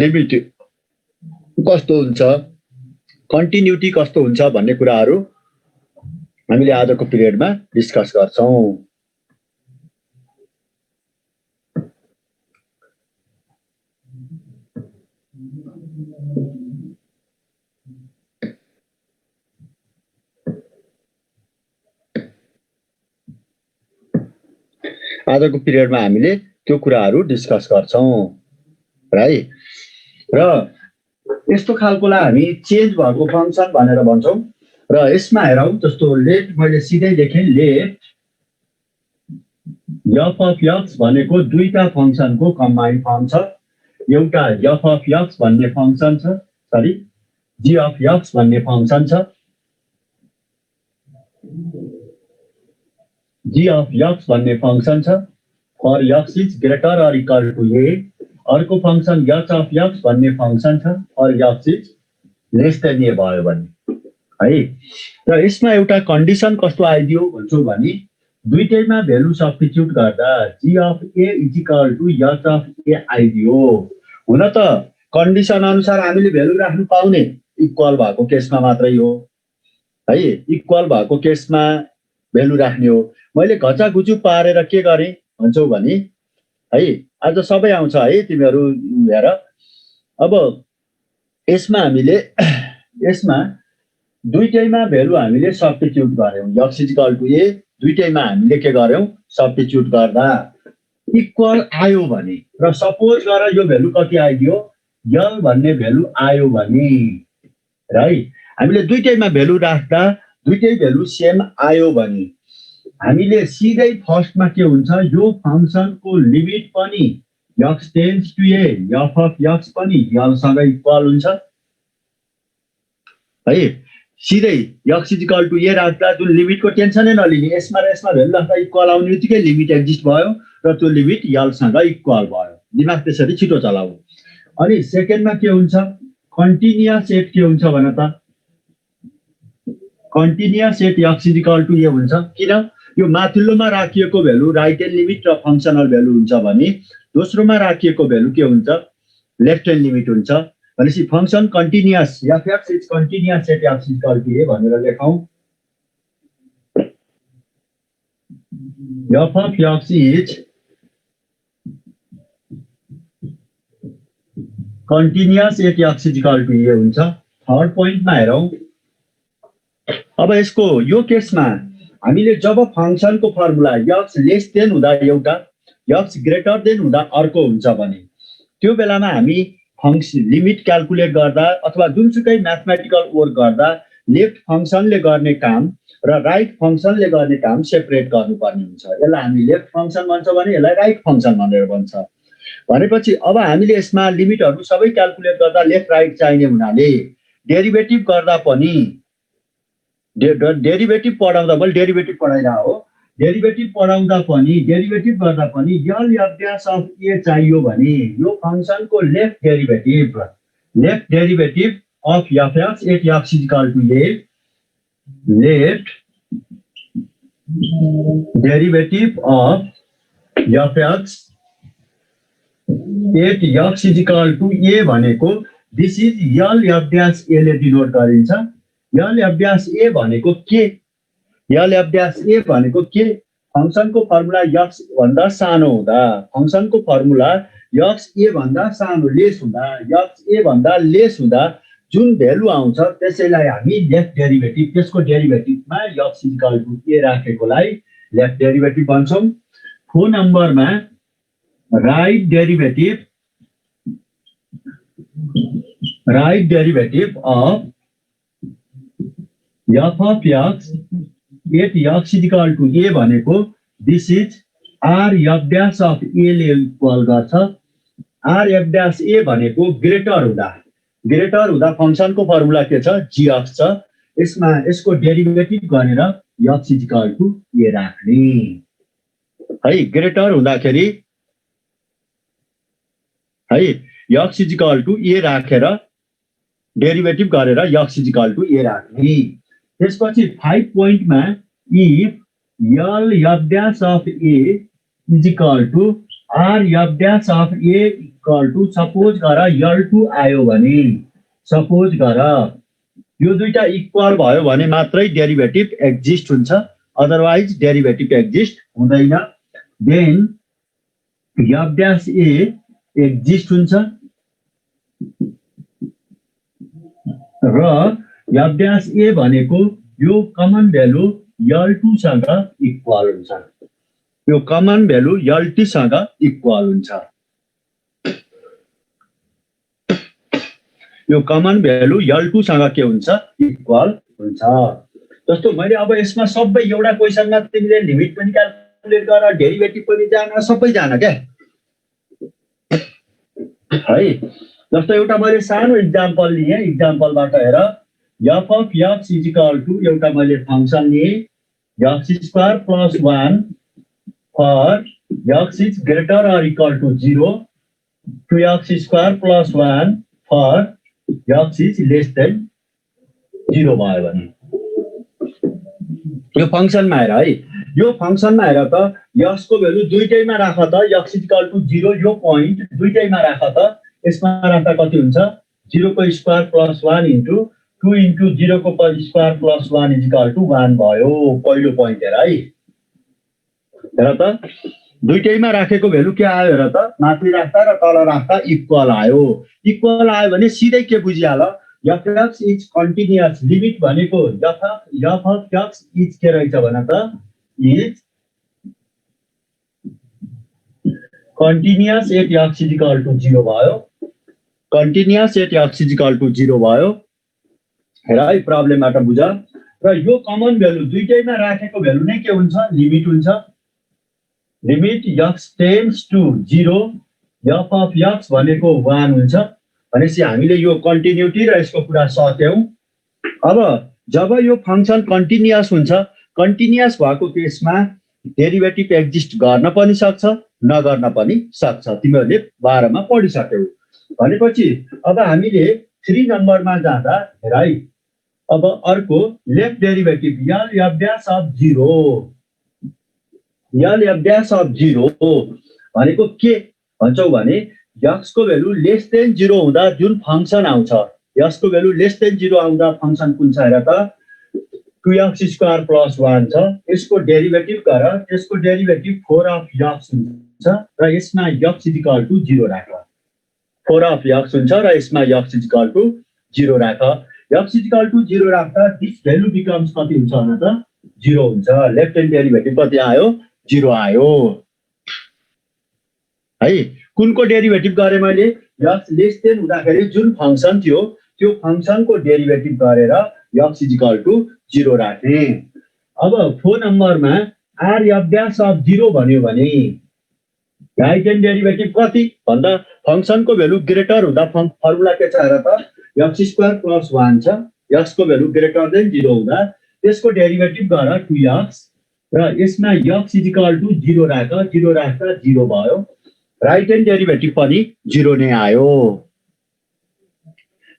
Limit कस्तो हुन्छ, continuity कस्तो हुन्छ भन्ने कुराहरू हामीले आजको पिरियडमा डिस्कस गर्छौं। आजको पिरियडमा हामीले त्यो कुराहरू डिस्कस गर्छौं है। र यस्तो खालकोलाई हामी चेन्ज भएको फंक्सन भनेर भन्छौं। र यसमा हेरौं, जस्तो लेट मैले सिधै लेखेँ, लेट f of x भनेको दुईटा फंक्सनको कम्बाइन्ड फर्म छ। एउटा f of x भन्ने फंक्सन छ, सरी g of x भन्ने फंक्सन छ। g of x भन्ने फंक्सन छ for x is greater or equal to a। अर्को फंक्सन h of x भन्ने फंक्सन छ for x is less than a भयो भने है। र यसमा एउटा कन्डिसन कस्तो आइदियो भन्छौ भने दुईटैमा भ्यालु सब्स्टिट्युट गर्दा g of a is equal to h of a आइदियो। हुन त कन्डिसन अनुसार हामीले भ्यालु राख्नु पाउने इक्वल भएको केसमा मात्रै हो है। इक्वल भएको केसमा भ्यालु राख्ने हो। मैले घचाघुचु पारेर के गरे भन्छौ भने है, आज सबै आउँछ है, तिमीहरू हेर। अब यसमा हामीले यसमा दुईटैमा भ्यालु हामीले सब्स्टिट्युट गर्यौं, x इक्वल टु a दुईटैमा हामीले के गर्यौं सब्स्टिट्युट गर्दा इक्वल आयो भने, र सपोज गर यो भ्यालु कति आइदियो l भन्ने भ्यालु आयो भने है, हामीले दुईटैमा भ्यालु राख्दा दुईटै भ्यालु सेम आयो भने हामीले सिधै फर्स्टमा के हुन्छ, यो फंक्सनको लिमिट पनि x tends to a f of x पनि l सँग इक्वल हुन्छ है। सिधै x इक्वल टु a राख्दा जुन लिमिटको टेन्सनै नलिने, यसमा र यसमा भ्यालु राख्दा इक्वल आउने बित्तिकै लिमिट एक्जिस्ट भयो र त्यो लिमिट l सँग इक्वल भयो। दिमाग त्यसरी छिटो चलाऊ। अनि सेकेन्डमा के हुन्छ, कन्टिन्युअस सेट के हुन्छ भन त। Continuous set x equal to a हुन्छ। किन? यो माथिल्लोमा राखिएको भ्यालु राइट ह्यान्ड लिमिट र फंक्सनल भ्यालु हुन्छ भने दोस्रोमा राखिएको भ्यालु के हुन्छ, लेफ्ट ह्यान्ड लिमिट हुन्छ। भनेपछि function continuous f(x) is continuous set x equal to a भनेर लेखौं। f of x is continuous set x equal to a हुन्छ। थर्ड पोइन्टमा हेरौं। अब यसको यो केसमा हामीले जब फंक्सनको फर्मुला x लेस देन हुँदा एउटा, x ग्रेटर देन हुँदा अर्को हुन्छ भने त्यो बेलामा हामी फंक्सन लिमिट क्याल्कुलेट गर्दा अथवा जुनसुकै म्याथमेटिकल वर्क गर्दा लेफ्ट फंक्सनले गर्ने काम र राइट फंक्सनले गर्ने काम सेपरेट गर्नुपर्ने हुन्छ। यसलाई हामी लेफ्ट फंक्सन भन्छौं भने यसलाई राइट फंक्सन भनेर भन्छ। भनेपछि अब हामीले यसमा लिमिटहरु सबै क्याल्कुलेट गर्दा लेफ्ट राइट चाहिने हुनाले डेरिभेटिभ गर्दा पनि डेरिभेटिभ पढाउँदा मैले डेरिभेटिभ पढाइरा हो, डेरिभेटिभ पढाउँदा पनि डेरिभेटिभ गर्दा पनि l f dash of a चाहियो भने यो फंक्सनको left derivative of f(x) at x equal to a, left derivative of f(x) at x equal to a भनेको this is l f dash a ले डिनोट गरिन्छ। l f dash a भनेको के, l f dash a भनेको के, फंक्सनको formula x भन्दा सानो हुँदा, फंक्सनको फर्मुला x a भन्दा सानो लेस हुँदा, x a भन्दा लेस हुँदा जुन भ्यालु आउँछ त्यसैलाई हामी लेफ्ट डेरिभेटिभ, त्यसको डेरिभेटिभमा x इक्वल टु a राखेकोलाई लेफ्ट डेरिभेटिभ भन्छौं। 4 नम्बरमा right derivative of f of x at x equal to a भनेको this is r f dash of a ले इक्वल गर्छ। r f dash a भनेको greater हुँदा फंक्सनको फर्मुला के छ, g x छ। यसमा यसको डेरिभेटिभ गरेर x इक्वल टु a राख्ने है। ग्रेटर हुँदाखेरि है x इक्वल टु a राखेर डेरिभेटिभ गरेर x इक्वल टु a राख्ने। त्यसपछि 5 पोइन्टमा if l f dash of a is equal to r f dash of a equal to suppose गर L2 आयो भने सपोज गर यो दुईटा इक्वल भयो भने मात्रै डेरिभेटिभ एक्जिस्ट हुन्छ अदरवाइज डेरिभेटिभ एक्जिस्ट हुँदैन then f dash a exist हुन्छ र f dash a भनेको यो कमन भ्यालु L2 सँग इक्वल हुन्छ यो कमन भ्यालु L2 सँग इक्वल हुन्छ यो कमन भ्यालु L2 सँग के हुन्छ इक्वल हुन्छ जस्तो मैले अब यसमा सबै एउटा क्वेशनमा तिमीले लिमिट पनि क्याल्कुलेट गर डेरिभेटिभ पनि जान सबै जान के है जस्तो एउटा मैले सानो एक्जाम्पल लिए एक्जाम्पलबाट हेर f of x is equal to एउटा मैले फंक्सन लिए x square plus 1 for x is greater or equal to 0 to x square plus 1 for x is less than 0 भयो भने यो फंक्सनमा हेर है यो फंक्सनमा हेर त x को भ्यालु दुईटैमा राख त x is equal to 0 यो पोइन्ट दुईटैमा राख त यसमा राख्दा कति हुन्छ 0 को स्क्वायर प्लस 1 इन्टु 2 इन्टु 0 को square plus 1 is equal to 1 भयो पहिलो पोइन्ट हेर है हेर त दुईटैमा राखेको भ्यालु के आयो हेर त माथि राख्दा र तल राख्दा इक्वल आयो भने सिधै के बुझिहाल f(x) इज कन्टिन्युअस लिमिट भनेको f(x) इज के रहेछ भन त is continuous at x is equal to 0 भयो continuous at x is equal to 0 भयो हेर है प्रब्लमबाट बुझ र यो कमन भ्यालु दुईटैमा राखेको भ्यालु नै के हुन्छ लिमिट हुन्छ limit x tends to 0 f of x भनेको 1 हुन्छ भनेपछि हामीले यो कन्टिन्युटी र यसको कुरा सक्यौं अब जब यो फंक्सन कन्टिन्युअस हुन्छ कन्टिन्युअस भएको केसमा डेरिभेटिभ एक्जिस्ट गर्न पनि सक्छ नगर्न पनि सक्छ तिमीहरूले 12 मा पढिसक्यौ भनेपछि अब हामीले 3 नम्बरमा जाँदा हेर है अब अर्को left derivative L f dash of 0 L f dash of 0 भनेको के भन्छौ भने x को भ्यालु लेस देन 0 हुँदा जुन फंक्सन आउँछ x को भ्यालु लेस देन 0 आउँदा फंक्सन कुन छ हेर त 2x स्क्वायर प्लस 1 छ यसको डेरिभेटिभ गर त्यसको डेरिभेटिभ 4 of x हुन्छ र यसमा x इज इक्वल टु 0 राख 4 of x हुन्छ र यसमा x इज इक्वल टु 0 राख x इज इक्वल टु 0 राख्दा दिस भ्यालु बिकम्स कति हुन्छ भने त 0 हुन्छ लेफ्ट ह्यान्ड डेरिभेटिभ कति आयो 0 आयो है कुनको डेरिभेटिभ गरे मैले x लेस देन हुँदाखेरि जुन फंक्सन थियो त्यो फंक्सनको डेरिभेटिभ गरेर x इज इक्वल टु 0 राखे अब 4 नम्बरमा r f dash of 0 भन्यो भने राइट ह्यान्ड डेरिभेटिभ कति भन्दा फंक्सनको भ्यालु ग्रेटर हुँदा फर्मुला के छ हेर त x स्क्वायर प्लस 1 छ x को भ्यालु ग्रेटर देन 0 हुँदा त्यसको डेरिभेटिभ गर 2x र यसमा x इज इक्वल टु 0 राख 0 राख्दा 0 भयो राइट ह्यान्ड डेरिभेटिभ पनि 0 नै आयो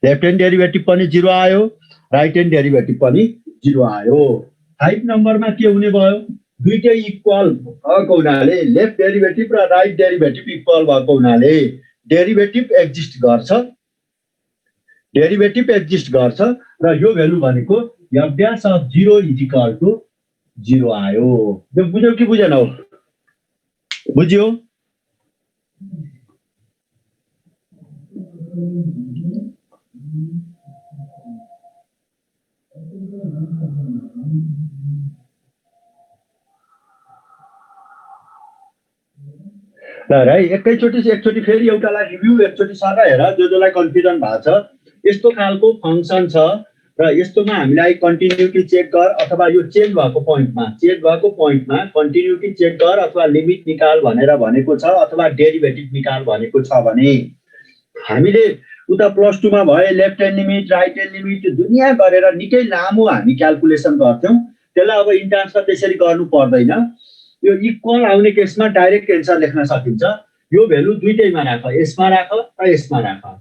लेफ्ट ह्यान्ड डेरिभेटिभ पनि 0 आयो राइट ह्यान्ड डेरिभेटिभ पनि 0 आयो 5 नम्बरमा के हुने भयो दुईटै इक्वल भएको हुनाले लेफ्ट डेरिभेटिभ र राइट डेरिभेटिभ इक्वल भएको हुनाले डेरिभेटिभ एक्जिस्ट गर्छ र यो भ्यालु भनेको f dash of 0 is equal to 0 आयो यो बुझ्यौ कि बुझेनौ बुझ्यौ ल है एकचोटी फेरि एउटालाई रिभ्यू एकचोटी सर हेर जसलाई कन्फ्युजन भएको छ यस्तो खालको फंक्सन छ र यस्तोमा हामीलाई कन्टिन्युटी चेक गर अथवा यो चेन्ज भएको पोइन्टमा कन्टिन्युटी चेक गर अथवा लिमिट निकाल भनेर भनेको छ अथवा डेरिभेटिभ निकाल भनेको छ भने हामीले उता प्लस 2 मा भए left hand limit right hand limit दुनिया गरेर निकै लामो हामी क्याल्कुलेसन गर्थ्यौं त्यसलाई अब इन्ट्रान्समा त्यसरी गर्नु पर्दैन यो इक्वल आउने केसमा डाइरेक्ट एन्सर लेख्न सकिन्छ यो भ्यालु दुईटैमा राख यसमा राख र यसमा राख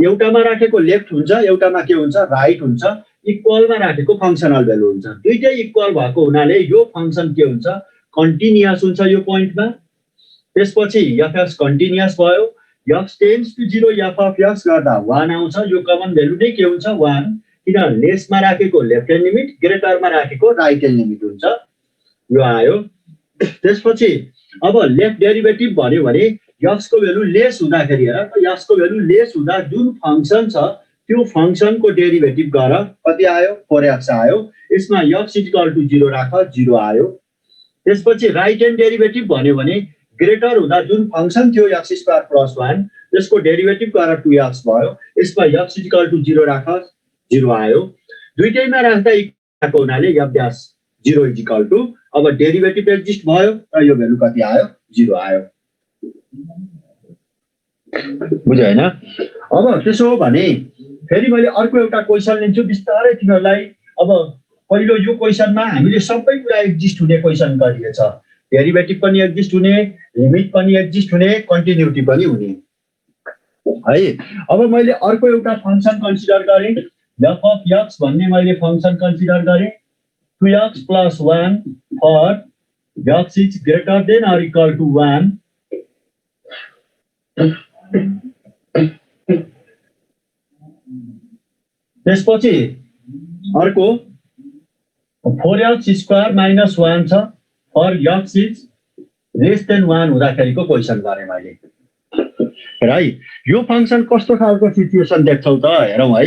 एउटामा राखेको लेफ्ट हुन्छ एउटामा के हुन्छ राइट हुन्छ इक्वलमा राखेको फंक्सनल भ्यालु हुन्छ दुईटै इक्वल भएको हुनाले यो फंक्सन के हुन्छ कन्टिन्युअस हुन्छ यो पोइन्टमा त्यसपछि f(x) कन्टिन्युअस भयो x tends to 0 f of x गर्दा 1 आउँछ। यो कमन भ्यालु नै के हुन्छ 1, किन लेसमा राखेको लेफ्ट ह्यान्ड लिमिट ग्रेटरमा राखेको राइट ह्यान्ड लिमिट हुन्छ। यो आयो। त्यसपछि अब लेफ्ट डेरिभेटिभ भन्यो भने x को भ्यालु लेस हुँदाखेरि हेर त x को भ्यालु लेस हुँदा जुन फंक्सन छ त्यो फंक्सनको डेरिभेटिभ गर, कति आयो 4x आयो। यसमा x = 0 राख, 0 आयो। त्यसपछि राइट ह्यान्ड डेरिभेटिभ भन्यो भने ग्रेटर हुँदा जुन फंक्सन थियो x² + 1 त्यसको डेरिभेटिभ गर 2x भयो। यसमा x = 0 राख, 0 आयो। दुईटैमा राख्दा इक्वल हुनाले f' 0 = अब डेरिभेटिभ एक्जिस्ट भयो र यो भ्यालु कति आयो 0 आयो। बुझ्यो हैन? अब त्यसो हो भने फेरि मैले अर्को एउटा क्वेशन लिन्छु बिस्तारै तिमीहरुलाई। अब पहिलो यो क्वेशनमा हामीले सबै कुरा एक्जिस्ट हुने क्वेशन गरिएको छ। डेरिभेटिभ पनि एक्जिस्ट हुने, लिमिट पनि एक्जिस्ट हुने, कन्टिन्युटी पनि हुने है। अब मैले अर्को एउटा फंक्सन कन्सिडर गरे, f अफ x भन्ने मैले फंक्सन कन्सिडर गरे 2x + 1 for x is greater than or equal to 1। त्यसपछि अर्को 4x² - 1 छ for x is less than 1 हुँदाखेरिको क्वेशन गरे मैले। हेर है यो फंक्सन कस्तो खालको सिचुएसन देख्छौ त हेरौँ है।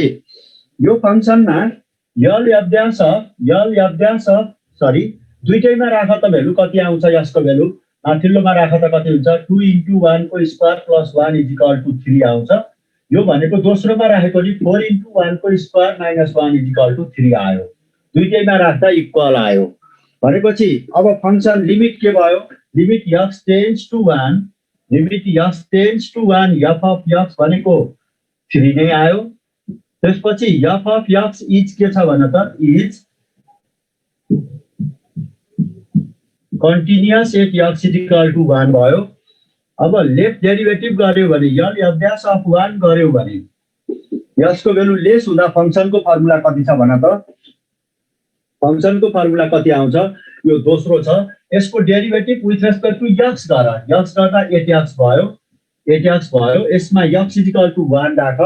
यो फंक्सनमा दुईटैमा राख त भ्यालु कति आउँछ यसको भ्यालु माथिल्लोमा राख त कति हुन्छ 2 * 1 को स्क्वायर + 1 = 3 आउँछ। यो भनेको दोस्रोमा राखेको नि 4 * 1 को स्क्वायर - 1 = 3 आयो। दुईटैमा राख्दा इक्वल आयो भनेपछि अब फंक्सन लिमिट के भयो, limit x tends to 1, limit x tends to 1 f of x भनेको 3 नै आयो। त्यसपछि f अफ x इज के छ भन त इज कन्टिन्युअस एट x = 1 भयो। अब लेफ्ट डेरिभेटिभ गर्यो भने f' अफ 1 गर्यो भने यसको भ्यालु लेस हुँदा फंक्सनको फर्मुला कति छ भन त। फंक्सनको फर्मुला कति आउँछ यो दोस्रो छ। यसको derivative with respect to x गर, x गर्दा 8x भयो, 8x भयो। यसमा x = 1 राख,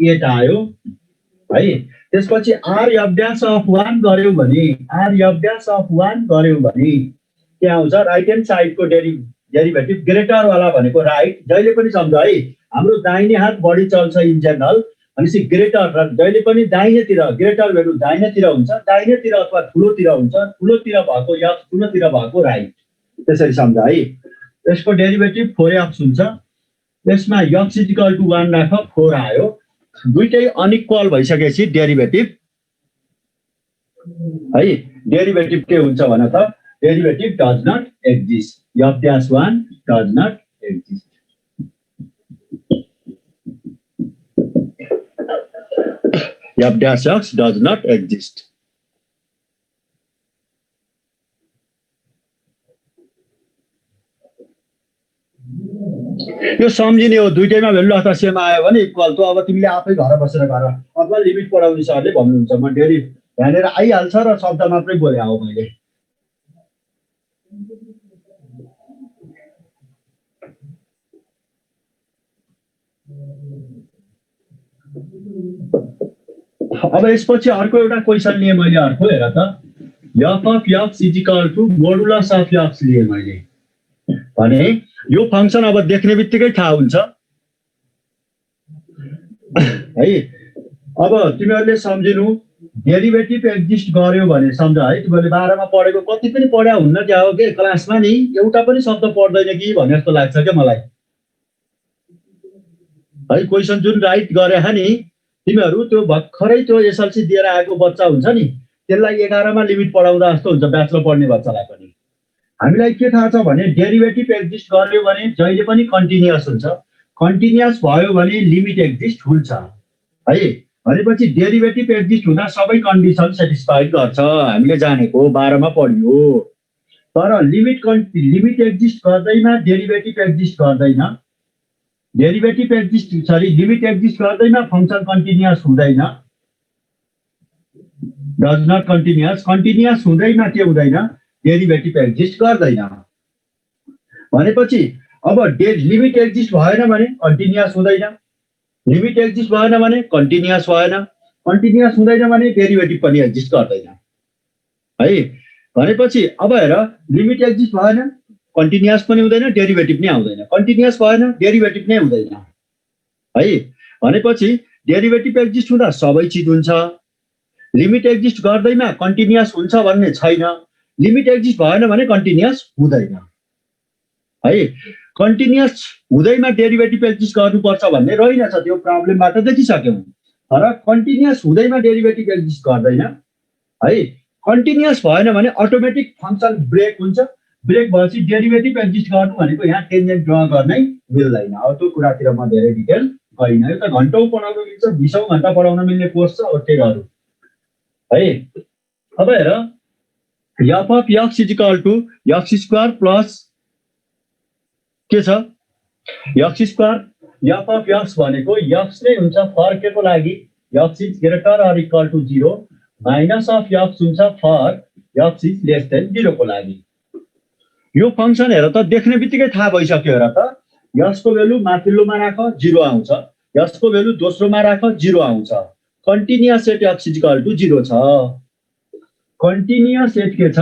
8 आयो है। त्यसपछि r' अफ 1 गर्यो भने के आउँछ राइट ह्यान्ड साइडको डेरिभेटिभ ग्रेटर वाला भनेको राइट। जहिले पनि सम्झ है हाम्रो दाहिने हात बढी चल्छ इन जनरल, भनेपछि ग्रेटर र जहिले पनि दाहिनेतिर ग्रेटर भ्यालु दाहिनेतिर हुन्छ, दाहिनेतिर अथवा ठुलोतिर हुन्छ, ठुलोतिर भएको x ठुलोतिर भएको राइट। त्यसरी सम्झ है। यसको डेरिभेटिभ 4x हुन्छ। यसमा x = 1 राख, 4 आयो। दुईटै अनइक्वल भइसकेपछि डेरिभेटिभ है डेरिभेटिभ के हुन्छ भन त derivative does not exist, f' does not exist. f' does not exist. यो सम्झिने हो दुईटैमा भ्यालु अथवा सेम आयो भने इक्वल टु। अब तिमीले आफै घर बसेर गर अथवा लिमिट पढाउने सरले भन्नुहुन्छ, म डेरी यहाँनिर आइहाल्छ र शब्द मात्रै बोले हो मैले। अब यसपछि अर्को एउटा क्वेशन लिए मैले। अर्को हेर त f of x = modulus of x लिए मैले भने यो फंक्सन अब देख्ने बित्तिकै थाहा हुन्छ है। अब तिमीहरूले सम्झिनु डेरिभेटिभ एक्जिस्ट गर्यो भने सम्झ है। तिमीहरूले 12 मा पढेको कति पनि पढ्या हुन्न क्या हो के क्लासमा नि एउटा पनि शब्द पढ्दैन कि भन्ने जस्तो लाग्छ के मलाई है। क्वेशन जुन राइट गरे नि तिमीहरू त्यो भर्खरै त्यो एसएलसी दिएर आएको बच्चा हुन्छ नि त्यसलाई 11 मा लिमिट पढाउँदा जस्तो हुन्छ ब्याचलर पढ्ने बच्चालाई पनि। हामीलाई के थाहा छ भने डेरिभेटिभ एक्जिस्ट गर्यो भने जहिले पनि कन्टिन्युअस हुन्छ, कन्टिन्युअस भयो भने लिमिट एक्जिस्ट हुन्छ है। भनेपछि डेरिभेटिभ एक्जिस्ट हुँदा सबै कन्डिसन सेटिस्फाइड गर्छ, हामीले जानेको 12 मा पढियो। तर लिमिट एक्जिस्ट गर्दैमा डेरिभेटिभ एक्जिस्ट गर्दैन, डेरिभेटिभ एक्जिस्ट लिमिट एक्जिस्ट गर्दैमा फंक्सन कन्टिन्युअस हुँदैन, डज नट कन्टिन्युअस। कन्टिन्युअस हुँदैमा के हुँदैन डेरिभेटिभ एक्जिस्ट गर्दैन। भनेपछि अब लिमिट एक्जिस्ट भएन भने कन्टिन्युअस हुँदैन, लिमिट एक्जिस्ट भएन भने कन्टिन्युअस भएन, कन्टिन्युअस हुँदैन भने डेरिभेटिभ पनि एक्जिस्ट गर्दैन है। भनेपछि अब हेर लिमिट एक्जिस्ट भएन, कन्टिन्युअस पनि हुँदैन, डेरिभेटिभ नै आउँदैन, कन्टिन्युअस भएन डेरिभेटिभ नै हुँदैन है। भनेपछि डेरिभेटिभ एक्जिस्ट हुँदा सबै चिज हुन्छ, लिमिट एक्जिस्ट गर्दैमा कन्टिन्युअस हुन्छ भन्ने छैन, लिमिट एक्जिस्ट भएन भने कन्टिन्युअस हुँदैन है। कन्टिन्युअस हुँदैमा डेरिभेटिभ एक्जिस्ट गर्नुपर्छ भन्ने रहेनछ, त्यो प्रब्लमबाट देखिसक्यौँ। तर कन्टिन्युअस हुँदैमा डेरिभेटिभ एक्जिस्ट गर्दैन है। कन्टिन्युअस भएन भने अटोमेटिक फङ्सन ब्रेक हुन्छ, ब्रेक भएपछि डेरिभेटिभ एक्जिस्ट गर्नु भनेको यहाँ टेन्जेन्ट ड्र गर्नै मिल्दैन। अब त्यो कुरातिर म धेरै डिटेल गइनँ, यो त घन्टौँ पढाउन मिल्छ, 20औं घन्टा पढाउन मिल्ने कोर्स छ, अब के गरौँ है। अब हेर f of x is equal to x square plus के छ x square f of x भनेको एक्स नै हुन्छ फर के को लागि x is greater or equal to 0 minus of x हुन्छ for x is less than 0 को लागि। यो फंक्सन हेर त देख्ने बित्तिकै थाहा भइसक्यो। हेर त यसको भेल्यु माथिल्लोमा राख 0 आउँछ, यसको भेल्यु दोस्रोमा राख 0 आउँछ। Continuous set x is equal to 0 छ। कन्टिन्युअस सेट के छ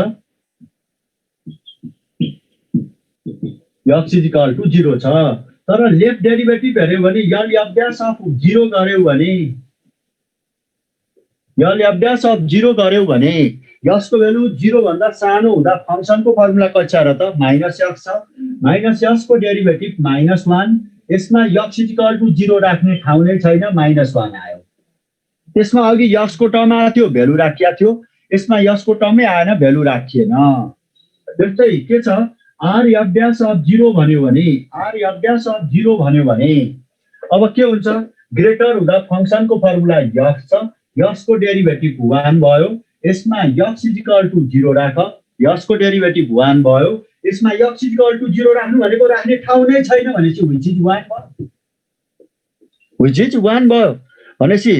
एक्स इज इक्वल टु 0 छ। तर लेफ्ट डेरिभेटिभ हेर्यो भने यल एफ ड्यास अफ 0 गर्यो भने यल एफ ड्यास अफ 0 गर्यो भने यसको भेल्यु 0 भन्दा सानो हुँदा फंक्सनको फर्मुला कति छ र त माइनस एक्स छ। माइनस एक्स को डेरिभेटिभ -1, यसमा एक्स इज इक्वल टु 0 राख्ने ठाउँ नै छैन, -1 आयो। त्यसमा अघि एक्स को टर्म आएको थियो, भेल्यु राखिया थियो, यसमा एक्स को टर्मै आएन, भेल्यु राखिएन। त्यस्तै के छ आर एफ ड्यास अफ 0 भन्यो भने आर एफ ड्यास अफ 0 भन्यो भने अब के हुन्छ ग्रेटर हुँदा फंक्सनको फर्मुला एक्स छ, एक्स को डेरिभेटिभ 1 भयो, यसमा एक्स इज इक्वल टु 0 राख, एक्स को डेरिभेटिभ 1 भयो, यसमा एक्स इज इक्वल टु 0 राख्नु भनेको राख्ने ठाउँ नै छैन भनेपछि व्हिच इज 1 भयो, व्हिच इज 1 भयो। भनेपछि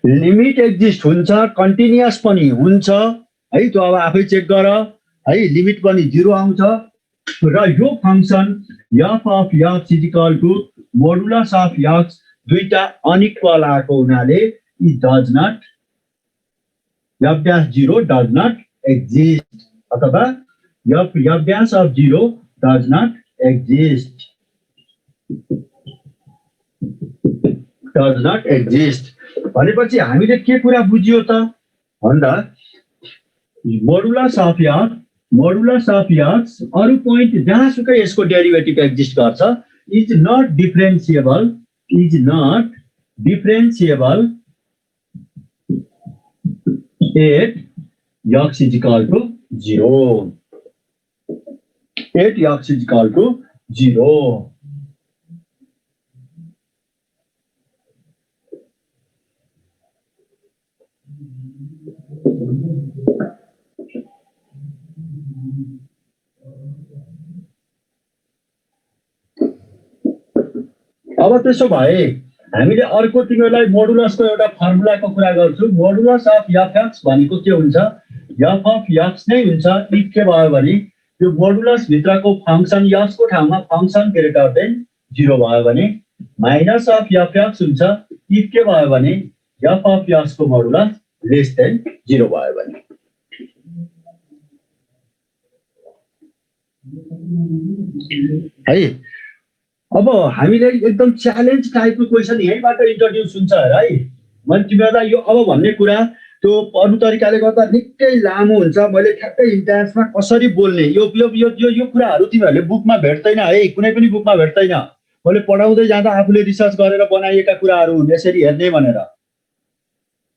लिमिट एक्जिस्ट हुन्छ, कन्टिन्युअस पनि हुन्छ है। त्यो अब आफै चेक गर है, लिमिट पनि 0 आउँछ र यो फंक्सन f of x is equal to modulus of x दुईटा अनइक्वल आएको हुनाले it does not f dash 0 does not exist, अथवा f dash of 0 does not exist, does not exist. भनेपछि हामीले के कुरा बुझियो त भन्दा मोडुलस अफ एक्स अरु पोइन्ट जहाँसुकै यसको डेरिभेटिभ एक्जिस्ट गर्छ is not differentiable, is not differentiable at x is equal to 0, at x is equal to 0। अब त्यसो भए हामीले अर्को तिमीलाई मोडुलसको एउटा फर्मुलाको कुरा गर्छु। मोडुलस अफ एफ एक्स भनेको के हुन्छ एफ अफ एक्स नै हुन्छ इफ के भयो भने यो मोडुलस भित्रको फंक्सन एक्स को ठाउँमा फंक्सन ग्रेटर देन 0 भयो भने माइनस अफ एफ एक्स हुन्छ इफ के भयो भने एफ अफ एक्स को मोडुलस लेस देन 0 भयो भने। है अब हामीले एकदम च्यालेन्ज टाइपको क्वेसन यहीँबाट इन्ट्रोड्युस हुन्छ है। मैले तिमीहरूलाई यो अब भन्ने कुरा त्यो अरू तरिकाले गर्दा निकै लामो हुन्छ, मैले ठ्याक्कै इन्ट्यान्समा कसरी बोल्ने यो यो यो यो यो कुराहरू तिमीहरूले बुकमा भेट्दैन है, कुनै पनि बुकमा भेट्दैन। मैले पढाउँदै जाँदा आफूले रिसर्च गरेर बनाइएका कुराहरू हुन्, यसरी हेर्ने भनेर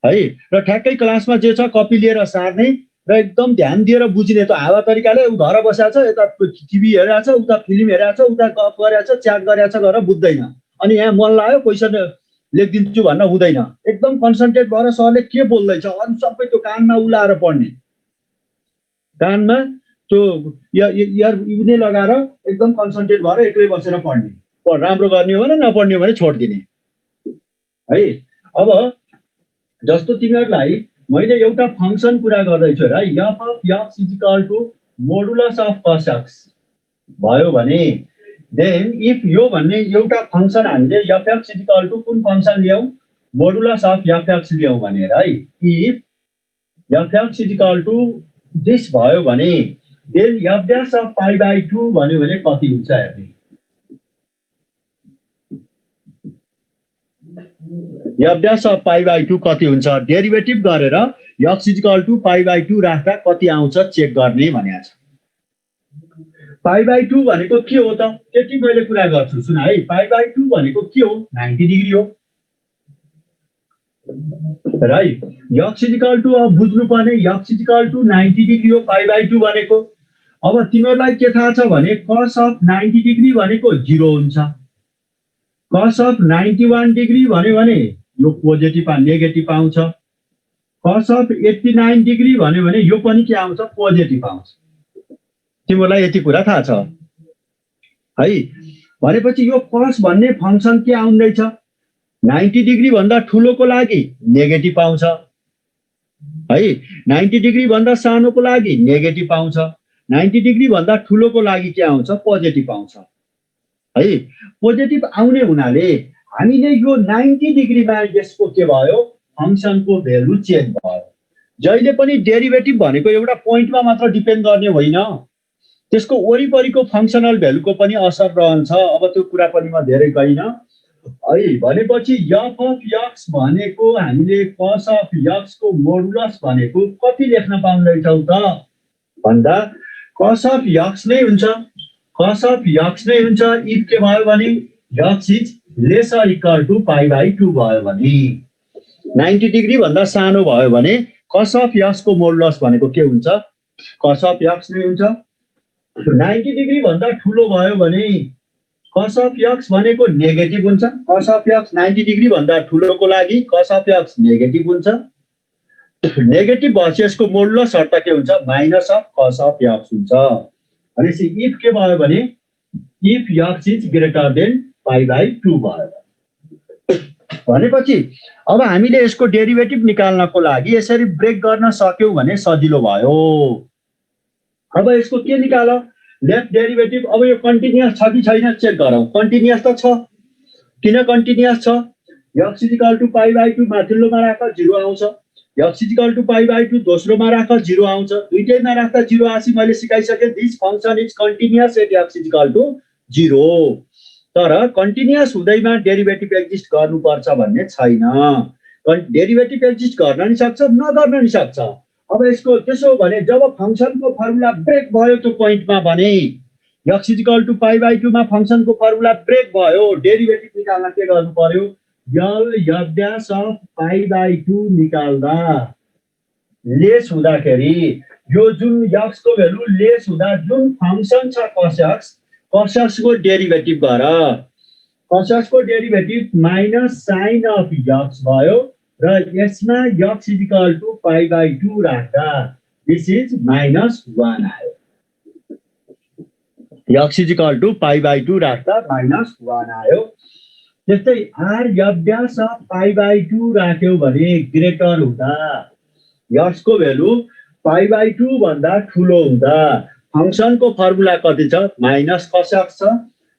है। र ठ्याक्कै क्लासमा जे छ कपी लिएर सार्ने र एकदम ध्यान दिएर बुझ्ने। त हावा तरिकाले ऊ घर बसेको छ, यता टिभी हेरेको छ, उता फिल्म हेरेको छ, उता गफ गरेको छ, च्याट गरेको छ गरेर बुझ्दैन। अनि यहाँ मन लाग्यो क्वेसन लेखिदिन्छु भन्न हुँदैन। एकदम कन्सन्ट्रेट भएर सरले के बोल्दैछ अनि सबै त्यो कानमा उलाएर पढ्ने, कानमा त्यो इयर नै लगाएर एकदम कन्सन्ट्रेट भएर एक्लै बसेर पढ्ने। राम्रो गर्ने हो भने नपढ्ने हो भने छोडिदिने है। अब जस्तो तिमीहरूलाई मैले एउटा फंक्सन कुरा गर्दैछु र f of x is equal to modulus of cos x, भयो भने देन इफ यो भन्ने एउटा फंक्सन हामीले fx इक्वल टु कुन फंक्सन ल्याऊ मोडुलस अफ fx ल्याऊ भनेर है if fx equal to this भयो भने then f dash of pi by 2 भन्यो भने कति हुन्छ हेर्ने f dash of pi by 2 कति हुन्छ डेरिभेटिभ गरेर x equal to pi by 2 राख्दा कति आउँछ चेक गर्ने भनेको छ पाई बाइ 2 भनेको के हो त त्यति मैले कुरा गर्छु सुन है पाई बाइ 2 भनेको के हो 90 डिग्री हो राइट x इक्वल टु अब बुझ्नु पर्ने x इक्वल टु 90 डिग्री हो पाई बाइ 2 भनेको अब तिमीहरुलाई के थाहा छ भने cos अफ 90 डिग्री भनेको 0 हुन्छ cos अफ 91 डिग्री भन्यो भने यो पोजिटिभ नेगेटिभ आउँछ cos अफ 89 डिग्री भन्यो भने यो पनि के आउँछ पोजिटिभ आउँछ तिमीहरुलाई यति कुरा थाहा छ है भनेपछि यो cos भन्ने फंक्सन के आउँदैछ 90 डिग्री भन्दा ठूलोको लागि नेगेटिभ आउँछ है 90 डिग्री भन्दा सानोको लागि नेगेटिभ आउँछ 90 डिग्री भन्दा ठूलोको लागि के आउँछ पोजिटिभ आउँछ है पोजिटिभ आउने हुनाले हामीले यो 90 डिग्रीमा यसको के भयो फंक्सनको भ्यालु चेन्ज भयो जहिले पनि डेरिभेटिभ भनेको एउटा पोइन्टमा मात्र डिपेन्ड गर्ने होइन त्यसको वरिपरिको फंक्सनल भ्यालुको पनि असर रहन्छ अब त्यो कुरा पनि म धेरै गइन है भनेपछि f अफ x भनेको हामीले cos अफ x को मोडुलस भनेको कति लेख्न पाउँदैछौ त भन्दा cos अफ x नै हुन्छ cos अफ x नै हुन्छ इफ के भयो भने x is less or equal to pi by 2 भयो भने 90 डिग्री भन्दा सानो भयो भने cos अफ x को मोडुलस भनेको के हुन्छ cos अफ x नै हुन्छ 90 डिग्री भन्दा ठूलो भयो भने cos अफ x भनेको नेगेटिभ हुन्छ cos अफ x 90 डिग्री भन्दा ठूलोको लागि cos अफ x नेगेटिभ हुन्छ नेगेटिभ भएपछि यसको मोडुलस अर्थ के हुन्छ minus of cos of x हुन्छ भनेपछि इफ के भयो भने if x is greater than pi by 2 भयो भनेपछि अब हामीले यसको डेरिभेटिभ निकाल्नको लागि यसरी ब्रेक गर्न सक्यौ भने सजिलो भयो अब यसको के निकाल लेफ्ट डेरिभेटिभ अब यो कन्टिन्युअस छ कि छैन चेक गरौँ कन्टिन्युअस त छ किन कन्टिन्युअस छ x equal to pi by 2 माथिल्लोमा राख्दा 0 आउँछ x equal to pi by 2 दोस्रोमा राख्दा 0 आउँछ दुईटैमा राख्दा 0 आसी मैले सिकाइसके this function is continuous at x equal to 0 तर कन्टिन्युअस हुँदैमा डेरिभेटिभ एक्जिस्ट गर्नुपर्छ भन्ने छैन डेरिभेटिभ एक्जिस्ट गर्न नि सक्छ नगर्न नि सक्छ अब यसको त्यसो भने जब फंक्सनको फर्मुला ब्रेक भयो त्यो पोइन्टमा भने x equal to pi by 2 मा फंक्सनको फर्मुला ब्रेक भयो डेरिभेटिभ निकाल्न के गर्नु पर्यो f dash of pi by 2 निकाल्दा लेस हुँदाखेरि यो जुन x को भ्यालु लेस हुँदा जुन फंक्सन छ cos x को डेरिभेटिभ गर cos x को derivative minus sin of x भयो र यसमा x equal to pi by 2 राख्दा दिस इज माइनस 1 आयो x equal to pi by 2 राख्दा माइनस 1 आयो त्यस्तै r f dash of pi by 2 राख्यौ भने ग्रेटर हुँदा x को भ्यालु पाई बाइ 2 भन्दा ठूलो हुँदा फंक्सनको फर्मुला कति छ माइनस cos x छ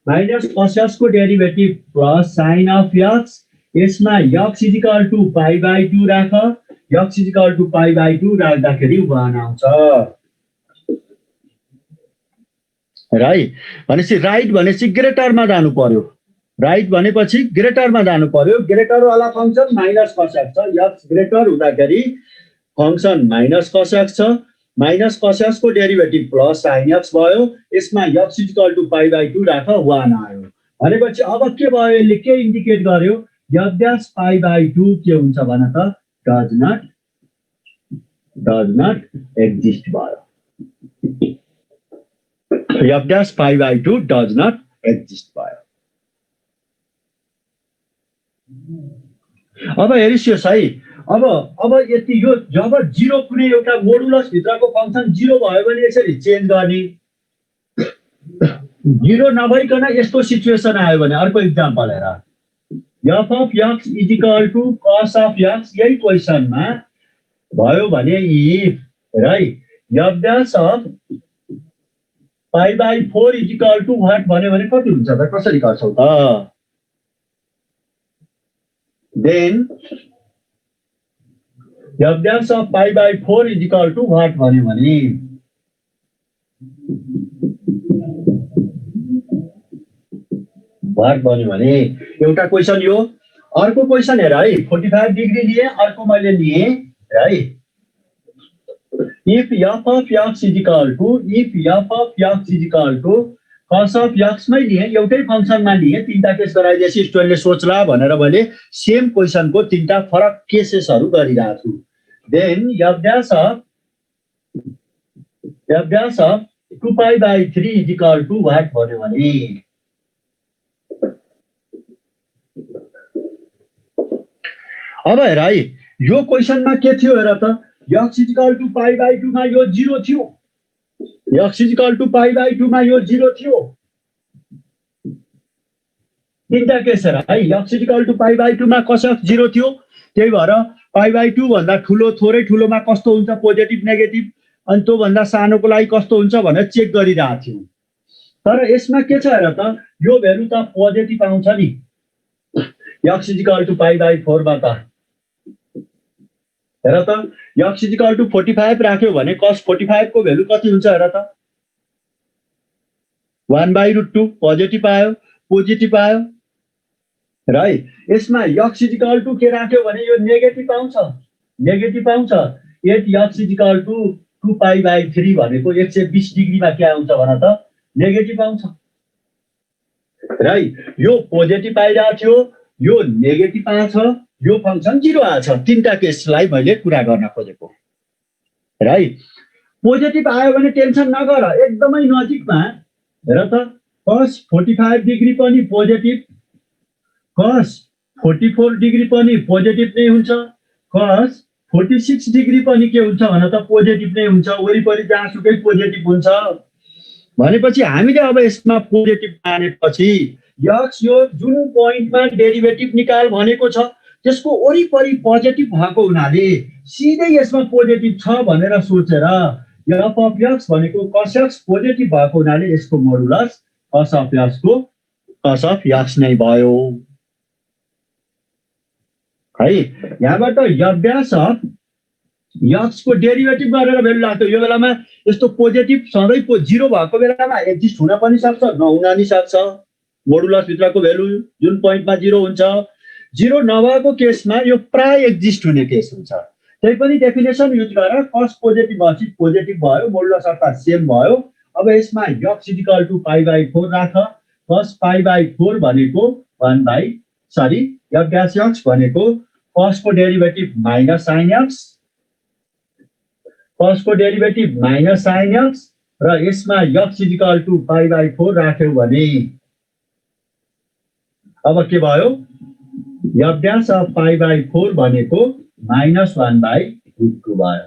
माइनस cos x को derivative plus sin of x यसमा x equal to pi by 2 राख x equal to pi by 2 राख्दाखेरि 1 आउँछ राइट भनेपछि राइट भनेपछि ग्रेटरमा जानु पर्यो राइट भनेपछि ग्रेटरमा जानु पर्यो ग्रेटर वाला फंक्सन माइनस cos x छ x ग्रेटर हुँदाखेरि फंक्सन माइनस cos x छ माइनस cos x को डेरिभेटिभ प्लस sin x भयो यसमा x equal to pi by 2 राख 1 आयो भनेपछि अब के भयो यसले के इन्डिकेट गर्यो f डैश पाई बाइ 2 के हुन्छ भन त does not exist भयो f dash pi by 2 does not exist भयो अब हेरिसियोस् है अब यति यो जब 0 कुनै एउटा मोडुलस भित्रको फंक्सन 0 भयो भने यसरी चेन्ज गर्ने 0 नभइकन यस्तो सिचुएसन आयो भने अर्को एक्जाम्पल हेर f of x is equal to cos of x यही क्वेशनमा भयो भने if right f dash of π/4 = what भन्यो भने कति हुन्छ त कसरी गर्छौ त देन f' of π/4 = what भन्यो भने what भन्यो भने एउटा क्वेशन यो अर्को क्वेशन हेर है 45 डिग्री लिए अर्को मैले लिए है if f of x = cos of x मै लिए एउटै फंक्शनमा लिए तीनटा केस गराइदिएपछि स्टुडेन्टले सोच्ला भनेर मैले सेम क्वेशनको तीनटा फरक केसेसहरु गरिराछु देन f' of 2π/3 = what भन्यो भने अब हेर है यो क्वेशनमा के थियो हेर त x = π/2 मा यो 0 थियो x = π/2 मा यो 0 थियो तीनटा केस हेर है x = π/2 मा cos x 0 थियो त्यही भएर π/2 भन्दा ठुलो थोरै ठुलोमा कस्तो हुन्छ पोजिटिभ नेगेटिभ अनि त्यो भन्दा सानोको लागि कस्तो हुन्छ भनेर चेक गरिरहेको थियौ तर यसमा के छ हेर त यो भ्यालु त पोजिटिभ आउँछ नि x = π/4 मा त हेर त x = 45 राख्यो भने cos 45 को भ्यालु कति हुन्छ हेर त 1/√2 पोजिटिभ आयो र यसमा x = के राख्यो भने यो नेगेटिभ आउँछ यदि x = 2π/3 भनेको 120 डिग्रीमा के आउँछ भन त नेगेटिभ आउँछ र यो पोजिटिभ आइरहेको थियो यो नेगेटिभ आछ यो फंक्सन 0 आछ तीनटा केसलाई मैले कुरा गर्न खोजेको र पोजिटिभ आयो भने टेन्सन नगर एकदमै नजिकमा हेर त cos 45 डिग्री पनि पोजिटिभ cos 44 डिग्री पनि पोजिटिभ नै हुन्छ cos 46 डिग्री पनि के हुन्छ भन त पोजिटिभ नै हुन्छ वरिपरि जहाँसुकै पोजिटिभ हुन्छ भनेपछि हामीले अब यसमा पोजिटिभ मानेपछि x यो जुन पोइन्टमा डेरिभेटिभ निकाल भनेको छ त्यसको वरिपरि पोजिटिभ भएको हुनाले सिधै यसमा पोजिटिभ छ भनेर सोचेर f of x भनेको cos x पोजिटिभ भएको हुनाले यसको मोडुलस cos of x को cos of x नै भयो है यहाँबाट f' of x को डेरिभेटिभ गरेर भ्यालु लाग्थ्यो यो बेलामा यस्तो पोजिटिभ सधैँ 0 भएको बेलामा एक्जिस्ट हुन पनि सक्छ नहुन नि सक्छ मोडुलस भित्रको भ्यालु जुन पोइन्टमा 0 हुन्छ 0 नभएको केसमा यो प्राय एक्जिस्ट हुने केस हुन्छ त्यही पनि डेफिनेसन युज गरेर cos पोजिटिभ भएपछि पोजिटिभ भयो मोडुलस अर्थात सेम भयो अब यसमा x = π/4 राख cos π/4 भनेको f' भनेको cos को derivative minus sin x cos को डेरिभेटिभ माइनस sin x र यसमा x = π/4 राख्यौ भने अब के भयो f' of π/4 भनेको -1/√2 भयो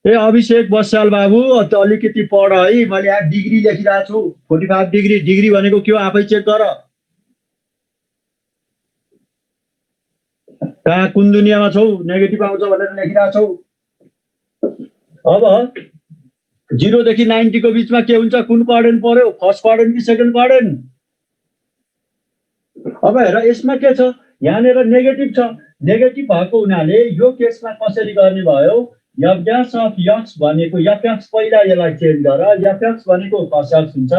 ए अभिषेक बस्याल बाबु अलिकति पढ है मैले यहाँ डिग्री लेखिरहेको छु 45 डिग्री भनेको के हो आफै चेक गर कहाँ कुन दुनियाँमा छौ नेगेटिभ आउँछ भनेर लेखिरहेको छौ अब 0 देखि 90 को बीचमा के हुन्छ कुन क्वाड्रेन्ट पर्यो फर्स्ट क्वाड्रेन्ट कि सेकेन्ड क्वाड्रेन्ट अब हेर यसमा के छ यहाँनेर नेगेटिभ छ नेगेटिभ भएको हुनाले यो केसमा कसरी गर्ने भयो f' of x भनेको fx पहिला यसलाई चेन्ज गर fx भनेको cos x हुन्छ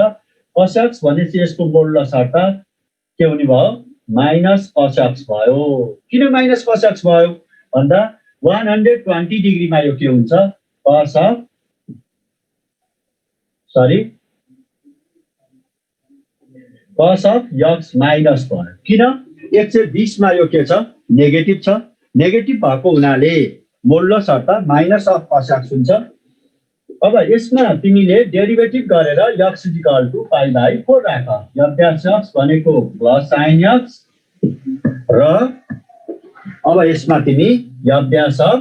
cos x भनेपछि यसको मोडुलस अर्थात के हुने भयो माइनस cos x भयो किन माइनस cos x भयो भन्दा 120 डिग्रीमा यो के हुन्छ cos of x माइनस भयो किन 120 मा यो के छ नेगेटिभ भएको हुनाले मोडुलस अर्थात माइनस अफ cos x हुन्छ अब यसमा तिमीले डेरिभेटिभ गरेर x = π/4 राख f' भनेको प्लस sin x र अब यसमा तिमी f' of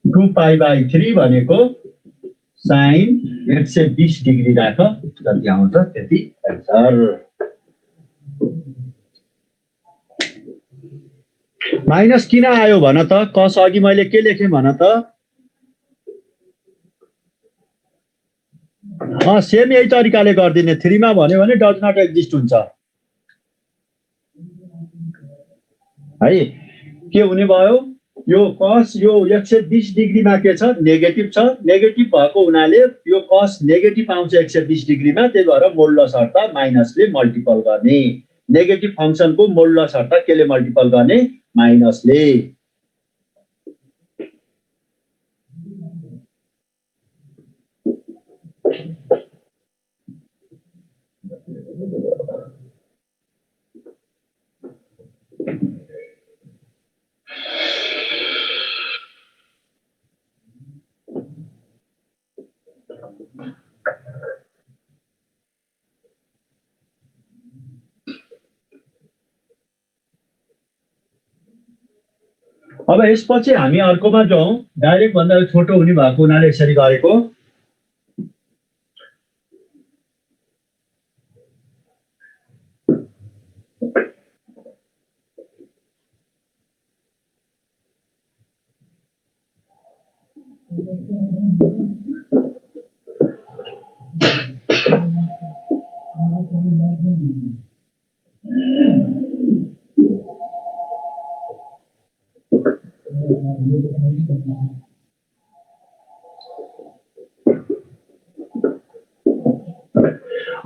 2π/3 भनेको sin 120 डिग्री राख जति आउँछ त्यति एन्सर माइनस किन आयो भन त कस अघि मैले के लेखेँ भन त सेम यही तरिकाले गर्दिने 3 मा भन्यो भने डज नट एक्जिस्ट हुन्छ है के हुने भयो यो कस यो 120 डिग्रीमा के छ नेगेटिभ छ नेगेटिभ भएको हुनाले यो कस नेगेटिभ आउँछ 120 डिग्रीमा त्यही भएर मोडुलस अर्थ माइनसले मल्टिपल गर्ने नेगेटिभ फंक्सनको मोडुलस अर्थ केले मल्टिपल गर्ने माइनसले अब यसपछि हामी अर्कोमा जाउँ डाइरेक्ट भन्दा छोटो हुने भएको हुनाले यसरी गरेको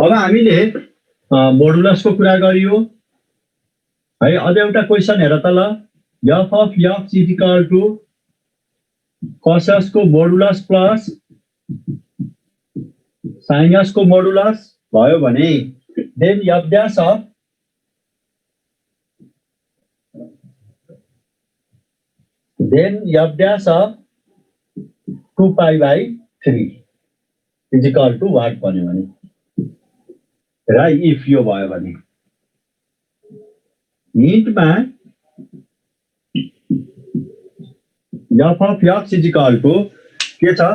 अब हामीले मोडुलसको कुरा गरियो है अझ एउटा क्वेशन हेर त ल f of x is equal to cos s को मोडुलस प्लस sin s को मोडुलस भयो भने then f dash of two pi by 3 is equal to what भन्यो भने राइट इफ यो भयो भने हिन्टमा f of x is equal to के छ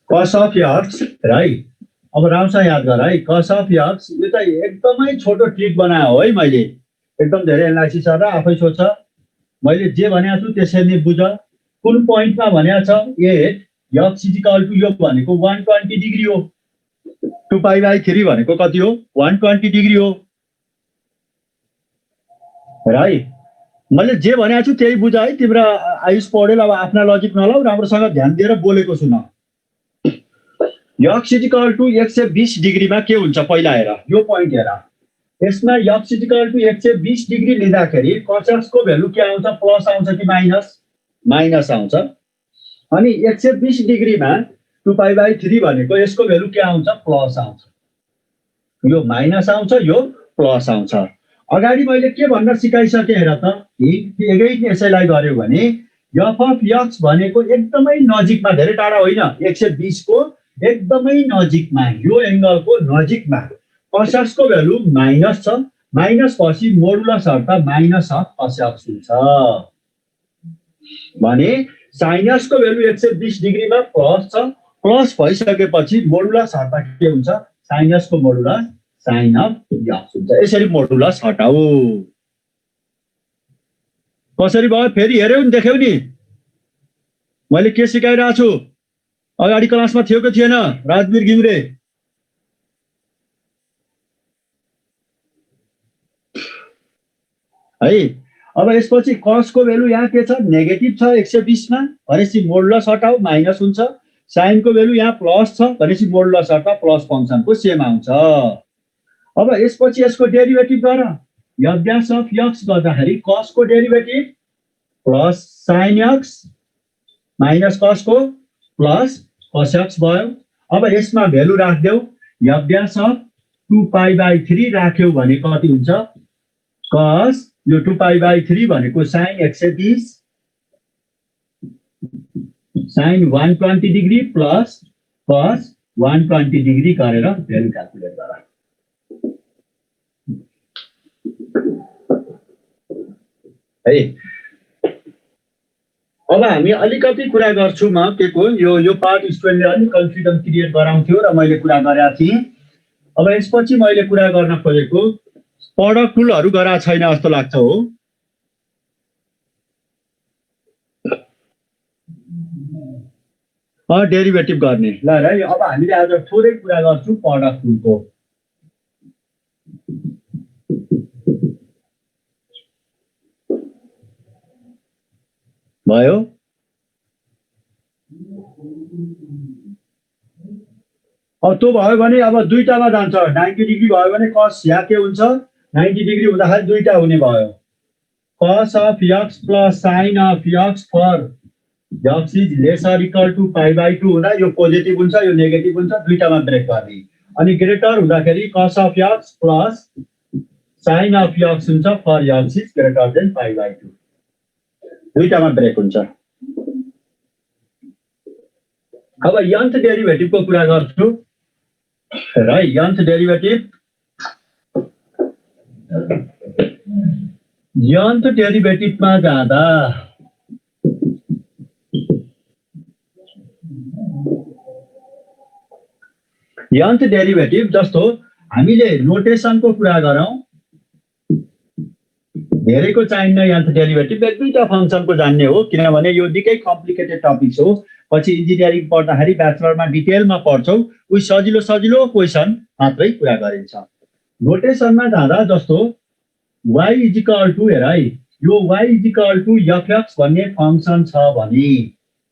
cos of x राइट अब राम्रोसँग याद गर है cos of x यो त एकदमै छोटो ट्रिक बनायो है मैले एकदम धेरै एनालाइसिस गरेर आफै सोच मैले जे भनेको छु त्यसरी नै बुझ कुन पोइन्टमा भनेको छ 8 x is equal to यो भनेको 120 डिग्री हो 2 पाई बाई 3 भनेको कति हो 120 डिग्री हो राइट मैले जे भनेको छु त्यही बुझ है तिम्रो आयुष पौडेल अब आफ्ना लजिक नलाऊ राम्रोसँग ध्यान दिएर बोलेको छु न x is equal to 120 डिग्रीमा के हुन्छ पहिला हेर यो पोइन्ट हेर यसमा x is equal to 120 degree लिँदाखेरि cos x को भ्यालु के आउँछ प्लस आउँछ कि माइनस माइनस आउँछ अनि 120 डिग्रीमा 2 पाई बाई 3 भनेको यसको भ्यालु के आउँछ प्लस आउँछ यो माइनस आउँछ यो प्लस आउँछ अगाडि मैले के भन्न सिकाइसके हेर त एकै यसैलाई गर्यो भने f of x भनेको एकदमै नजिकमा धेरै टाढा होइन 120 को एकदमै नजिकमा यो एंगलको नजिकमा cos x को भ्यालु माइनस छ माइनस पछि modulus earth minus of cos x हुन्छ भने sin x को भ्यालु 120 डिग्रीमा प्लस छ प्लस भइसकेपछि मोडुलस हट्दा के हुन्छ sin x को मोडुलस sin of x हुन्छ यसरी मोडुलस हटाऊ कसरी भयो फेरि हेर्यौ नि देख्यौ नि मैले के सिकाइरहेको छु अगाडि क्लासमा थियो कि थिएन राजवीर घिमिरे है अब यसपछि cos को भ्यालु यहाँ के छ नेगेटिभ छ 120 मा भनेपछि मोडुलस हटाऊ माइनस हुन्छ sin को भ्यालु यहाँ प्लस छ भनेपछि मोडुलस हटा प्लस फंक्सनको सेम आउँछ अब यसपछि यसको डेरिभेटिभ गर f dash of x गर्दाखेरि cos को derivative plus sin x minus cos को प्लस cos x भयो अब यसमा भ्यालु राख्देऊ f dash of 2 pi by 3 राख्यौ भने कति हुन्छ cos यो 2 पाई बाई 3 भनेको sin 120 sin 120 degree plus cos 120 degree गरेर भ्यालु क्याल्कुलेट गर है अब हामी अलिकति कुरा गर्छु म के को यो पार्ट स्टुडेन्टले अलि कन्फ्युजन क्रिएट गराउँथ्यो र मैले कुरा गरेको थिएँ अब यसपछि मैले कुरा गर्न खोजेको प्रडक्ट टुलहरु गरा छैन जस्तो लाग्छ हो डेरिभेटिभ गर्ने ल है। अब हामीले आज थोरै कुरा गर्छौँ प्रडक्ट रुलको। भयो? अब त्यो भयो भने अब दुईटामा जान्छ। 90 डिग्री भयो भने कस यहाँ के हुन्छ, 90 डिग्री हुँदाखेरि दुईटा हुने भयो। cos of x plus sin of x for x is lesser equal to pi/2 हुँदा यो पोजिटिभ हुन्छ, यो नेगेटिभ हुन्छ, दुईटामा ब्रेक गर्ने। अनि ग्रेटर हुँदाखेरि cos of x plus sin of x हुन्छ for x is greater than pi/2, दुईटामा ब्रेक हुन्छ। अब nth डेरिभेटिभको कुरा गर्छु र nth डेरिभेटिभ nth डेरिभेटिभमा जाँदा nth डेरिभेटिभ जस्तो हामीले नोटेसनको कुरा गरौँ, धेरैको चाहिन्न nth डेरिभेटिभ, एक दुईटा फंक्सनको जान्ने हो, किनभने यो निकै कम्प्लिकेटेड टपिक हो। पछि इन्जिनियरिङ पढ्दाखेरि ब्याचलरमा डिटेलमा पढ्छौँ, उही सजिलो सजिलो क्वेसन मात्रै कुरा गरिन्छ। नोटेसनमा जाँदा जस्तो y इजिकल टु, हेर है, यो y इजिकल टु fx भन्ने फंक्सन छ भने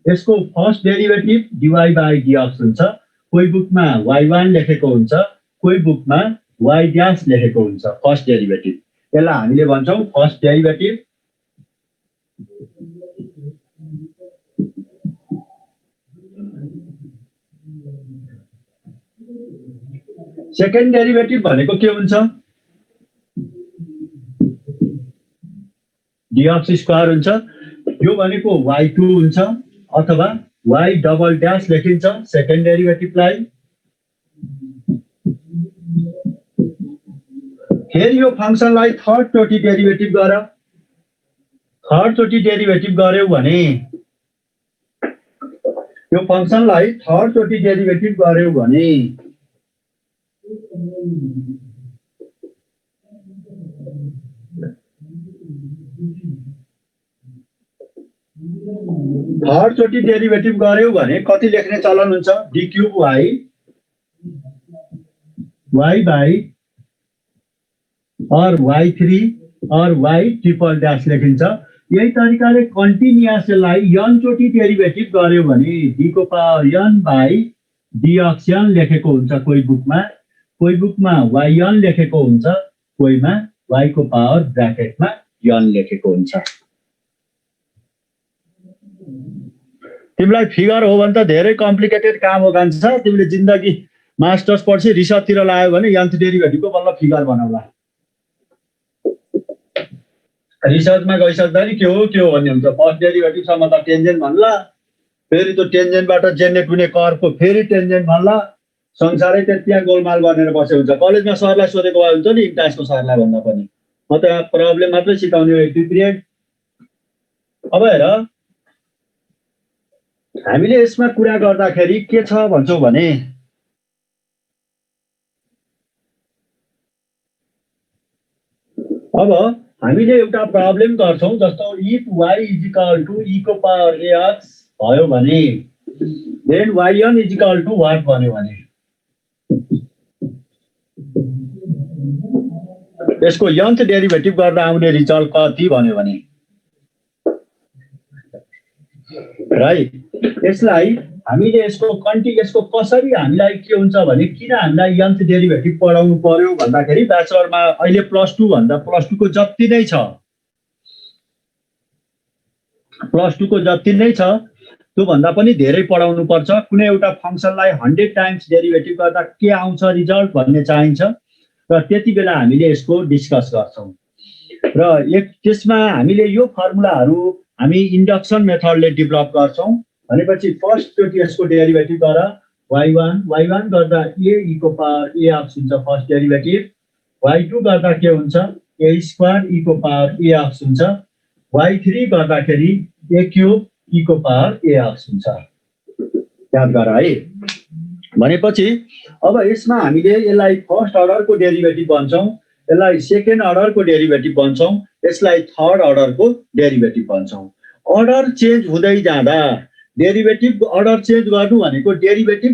यसको फर्स्ट डेरिभेटिभ dy/dx हुन्छ। कोही बुकमा y1 लेखेको हुन्छ, कोही बुकमा y ड्यास लेखेको हुन्छ फर्स्ट डेरिभेटिभ। यसलाई हामीले भन्छौँ फर्स्ट डेरिभेटिभ। सेकेन्ड डेरिभेटिभ भनेको के हुन्छ, dx स्क्वायर हुन्छ। यो भनेको y2 हुन्छ अथवा y डबल ड्यास लेखिन्छ सेकेन्ड डेरिभेटिभलाई। फेरि यो फंक्सनलाई थर्ड चोटि डेरिभेटिभ गर, थर्ड चोटि डेरिभेटिभ गर्यौ भने यो फंक्सनलाई थर्ड चोटि डेरिभेटिभ गर्यौ भने थर्ड चोटि डेरिभेटिभ गर्यौ भने कति लेख्ने चलन हुन्छ, d क्यूब y बाई और y3 और y ट्रिपल ड्यास लेखिन्छ। यही तरिकाले कन्टिन्युअसलाई n चोटि डेरिभेटिभ गर्यो भने d को power n by dx n लेखेको हुन्छ कोही बुकमा, कोही बुकमा yn लेखेको हुन्छ, कोहीमा y को पावर ब्र्याकेटमा n लेखेको हुन्छ। तिमीलाई फिगर हो भने त धेरै कम्प्लिकेटेड काम हो गान्छ। तिमीले जिन्दगी मास्टर्स पढ्छ रिसर्चतिर लाग्यो भने nth डेरिभेटिभको बल्ल फिगर बनाउला। रिसर्चमा गइसक्दा नि के हो भन्ने हुन्छ। फर्स्ट डेरिभेटिभसम्म त टेन्जेन्ट भन्ला, फेरि त्यो टेन्जेन्टबाट जेनेरेट हुने कर्वको फेरि टेन्जेन्ट भन्ला, संसारै त्यहाँ गोलमाल गरेर बसेको हुन्छ। कलेजमा सरलाई सोधेको भए हुन्छ नि, इन्टासको सरलाई भन्दा पनि, म त प्रब्लम मात्रै सिकाउने हो एक दुई पिरियड। अब हेर, हामीले यसमा कुरा गर्दाखेरि के छ भन्छौँ भने अब हामीले एउटा प्रब्लम गर्छौँ जस्तो if y is equal to e को पावर ax भयो भने then yn is equal to what भन्यो भने यसको nth डेरिभेटिभ गर्दा आउने रिजल्ट कति भन्यो भने, राइट। यसलाई हामीले यसको कसरी हामीलाई के हुन्छ भने, किन हामीलाई nth डेरिभेटिभ पढाउनु पर्यो भन्दाखेरि ब्याचलरमा अहिले +2 भन्दा +2 को जति नै छ, +2 को जति नै छ, त्यो भन्दा पनि धेरै पढाउनु पर्छ। कुनै एउटा फंक्सनलाई 100 टाइम्स डेरिभेटिभ गर्दा के आउँछ रिजल्ट भन्ने चाहिन्छ र त्यति बेला हामीले यसको डिस्कस गर्छौं। र त्यसमा हामीले यो फर्मुलाहरू हामी इन्डक्सन मेथडले डेभलप गर्छौं। भनेपछि फर्स्ट चोटि यसको डेरिभेटिभ गर y1 गर्दा a e को पावर ax हुन्छ फर्स्ट डेरिभेटिभ, y2 गर्दा के हुन्छ a स्क्वायर e को पावर ax हुन्छ, y3 गर्दाखेरि a क्यूब e को पावर ax हुन्छ। याद गर है। भनेपछि अब यसमा हामीले यसलाई फर्स्ट अर्डरको डेरिभेटिभ भन्छौं, यसलाई सेकेन्ड अर्डरको डेरिभेटिभ भन्छौं, यसलाई थर्ड अर्डरको डेरिभेटिभ भन्छौं। अर्डर चेन्ज हुँदै जाँदा डेरिभेटिभ अर्डर चेन्ज गर्नु भनेको डेरिभेटिभ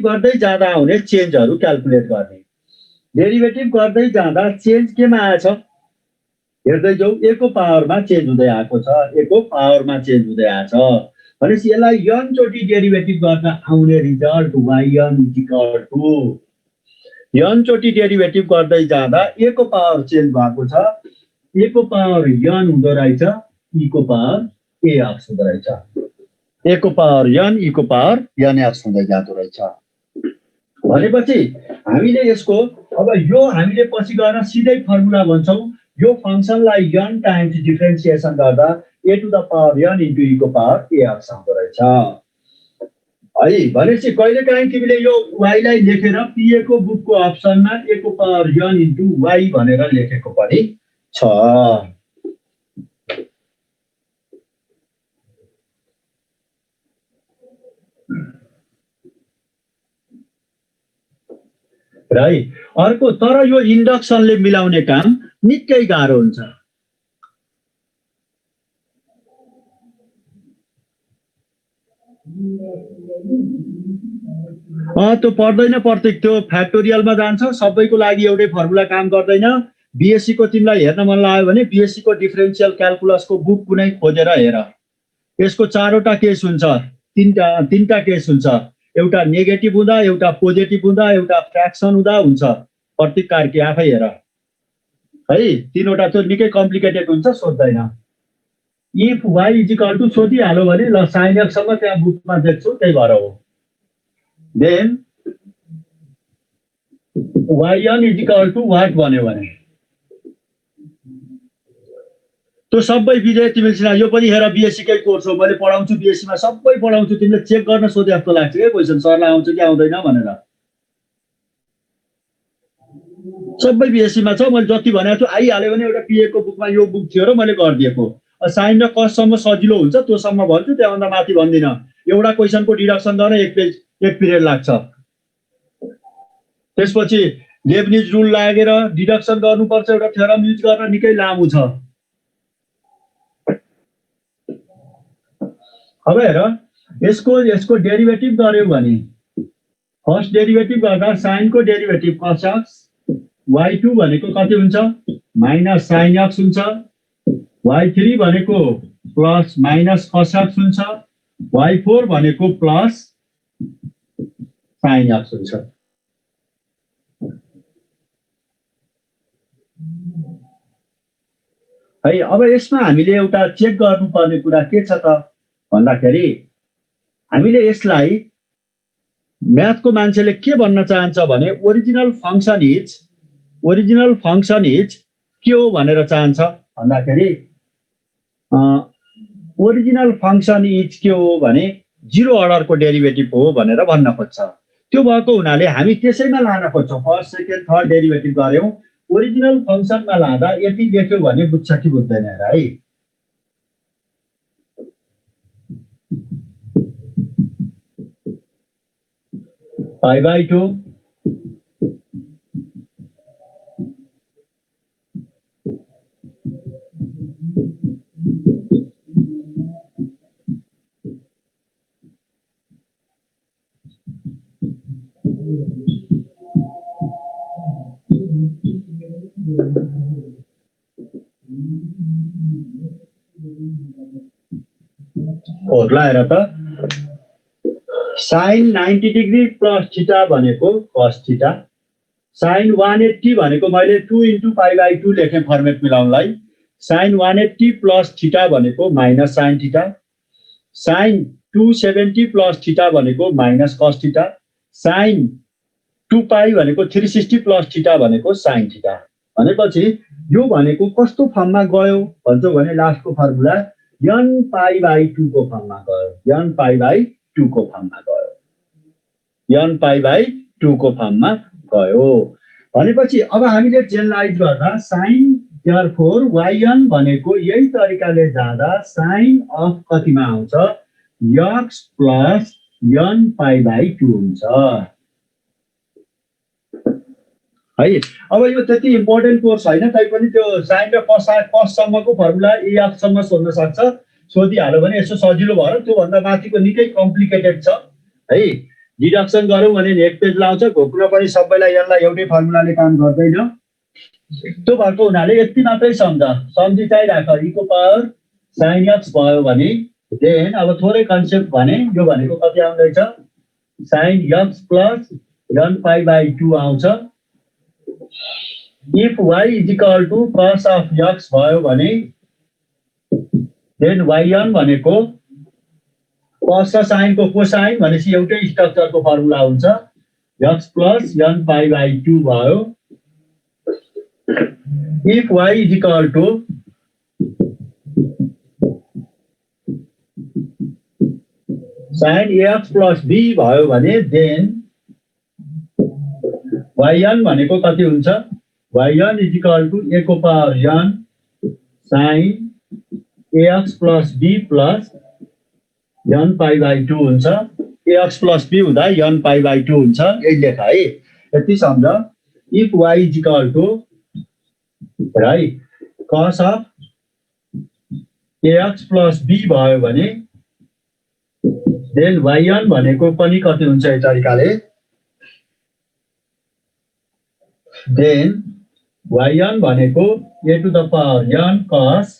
गर्दै जाँदा हुने चेन्जहरू क्याल्कुलेट गर्ने। डेरिभेटिभ गर्दै जाँदा चेन्ज केमा आएछ हेर्दै जाऊ, a को पावरमा चेन्ज हुँदै आएको छ, a को पावरमा चेन्ज हुँदै आएछ भनेपछि यसलाई n चोटि डेरिभेटिभ गर्न आउने result yn equal to n चोटि डेरिभेटिभ गर्दै जाँदा a को पावर चेन्ज भएको छ, a को पावर n हुँदो रहेछ, e को पावर ax हुँदो रहेछ, a को पावर n e को पावर nx हुँदै जाँदो रहेछ। भनेपछि हामीले यसको अब यो हामीले पछि गएर सिधै फर्मुला भन्छौँ, यो फंक्सनलाई n टाइम्स डिफरेन्सिएसन गर्दा a to the power n into e को पावर ax आउँदो रहेछ है। भनेपछि कहिलेकाहीँ तिमीले यो y लाई लेखेर PA को बुकको अप्सनमा a को पावर n इन्टु y भनेर लेखेको पनि छ। राइट। अर्को तर यो इन्डक्सनले मिलाउने काम निकै गाह्रो हुन्छ। त्यो पर्दैन प्रत्येक त्यो फ्याक्टोरियलमा जान्छ, सबैको लागि एउटै फर्मुला काम गर्दैन। बीएससी को तिमीलाई हेर्न मन लाग्यो भने बीएससी को डिफरेन्शियल क्याल्कुलसको बुक कुनै खोजेर हेर, यसको चारवटा केस हुन्छ, तीनटा केस हुन्छ, एउटा नेगेटिभ हुँदा, एउटा पोजिटिभ हुँदा, एउटा फ्र्याक्सन हुँदा हुन्छ। प्रत्येक कार्की आफै हेर है, तीनवटा त निकै कम्प्लिकेटेड हुन्छ, सोध्दैन। If y is equal to सोधिहाल्यो भने ल साइन एक्स सम्म त्यहाँ बुकमा देख्छु, त्यही भएर हो। Then yn is equal to what भन्यो भने त्यो सबै विजय तिमीले यो पनि हेर, बीएससी कै कोर्स हो, मैले पढाउँछु बीएससी मा सबै पढाउँछु, तिमीले चेक गर्न सोधे जस्तो लाग्छ के क्वेशन सरलाई आउँछ कि आउँदैन भनेर। सबै बीएससी मा छ, मैले जति भनेको छु आइहाल्यो भने एउटा पीए को बुकमा यो बुक थियो र मैले गरिदिएको। साइन र कस सम्म सजिलो हुन्छ, त्यो सम्म भन्छु, त्यहाँभन्दा माथि भन्दिन। एउटा क्वेशनको डिडक्सन गर्न एक पिरियड लाग्छ, त्यसपछि लेब्निज रुल लागेर डिडक्सन गर्नुपर्छ, एउटा थ्योरम युज गर्न निकै लामो छ। अब हेर, यसको डेरिभेटिभ गर्यो भने फर्स्ट डेरिभेटिभ गर्दा साइन को डेरिभेटिभ cos x, y2 भनेको कति हुन्छ माइनस साइन x हुन्छ, y3 भनेको प्लस माइनस cos x हुन्छ, y4 भनेको प्लस साइन x हुन्छ। है अब यसमा हामीले एउटा चेक गर्नुपर्ने कुरा के छ त भन्दाखेरि हामीले यसलाई म्याथको मान्छेले के भन्न चाहन्छ भने ओरिजिनल फंक्सन इज के हो भनेर चाहन्छ भन्दाखेरि ओरिजिनल फंक्सन इज के हो भने जीरो अर्डरको डेरिभेटिभ हो भनेर भन्न खोज्छ। त्यो भएको हुनाले हामी त्यसैमा लान खोज्छौँ, फर्स्ट सेकेन्ड थर्ड डेरिभेटिभ गर्यौं, ओरिजिनल फंक्सनमा लाँदा यति लेख्यो भने बुझ्छ कि बुझ्दैन है। पाई बाई 2 और लाएर त साइन 90 डिग्री प्लस थीटा भनेको cos थीटा, साइन 180 भनेको मैले 2 इन्टु पाई बाई 2 लेखेँ फर्मेट मिलाउनलाई, साइन 180 प्लस थीटा भनेको minus sine theta, sine 270 plus theta भनेको minus cos theta, sine 2 pi भनेको 360 प्लस थीटा भनेको साइन थीटा। भनेपछि यो भनेको कस्तो फर्ममा गयो भन्छौ भने लास्टको फर्मुला n पाई बाई 2 को फर्ममा गयो, n पाई बाई 2 को फर्ममा गयो, n पाई बाई 2 को फर्ममा गयो। भनेपछि अब हामीले जेनरलाइज गर्दा साइन देयरफोर yn भनेको यही तरिकाले जाँदा साइन अफ कतिमा आउँछ x plus n pie by 2 हुन्छ है। अब यो त्यति इम्पोर्टेन्ट कोर्स हैन, तैपनि त्यो साइन र cos सम्मको फर्मुला ax सम्म सोध्न सक्छ, सोधिहाल्यो भने यसो सजिलो भयो त्यो भन्दा माथिको निकै कम्प्लिकेटेड छ है डिडक्सन गरौँ भने नेक्स्ट पेज लाउँछ घोक्न पनि सबैलाई यसलाई एउटै फर्मुलाले काम गर्दैन त्यो भएको हुनाले यति मात्रै सम्झि चाहिँ राख e को पावर sin x भयो भने देन अब थोरै कन्सेप्ट भने यो भनेको कति आउँदैछ sin x plus n pi by 2 आउँछ if y is equal to cos of x भयो भने then yn भनेको cos र sin को कोसाइन भनेपछि एउटै स्ट्रक्चरको फर्मुला हुन्छ x plus n pi by 2 भयो if y is equal to sin ax plus b भयो भने then yn भनेको कति हुन्छ yn is equal to a को power n sin ax plus b plus n pi by 2 हुन्छ ax plus b हुँदा n pi by 2 हुन्छ यही लेख है यति सम्झ if y is equal to right cos of ax plus b भयो भने then yn भनेको पनि कति हुन्छ यो तरिकाले then yn भनेको a to the power n cos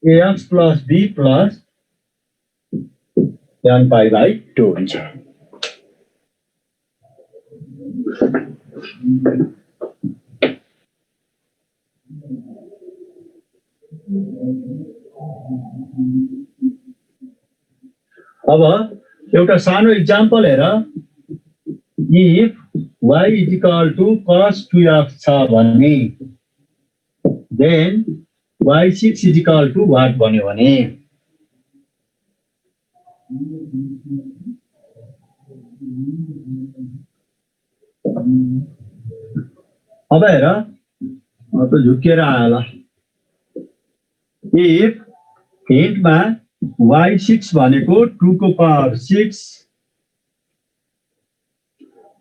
ax plus b plus n pi by 2 हुन्छ अब एउटा सानो एक्जाम्पल हेर if y is equal to cos 2x छ भने then y6 is equal to what भन्यो भने अब हेर त झुकेर आयो ल if हिन्टमा y6 भनेको 2 को पावर 6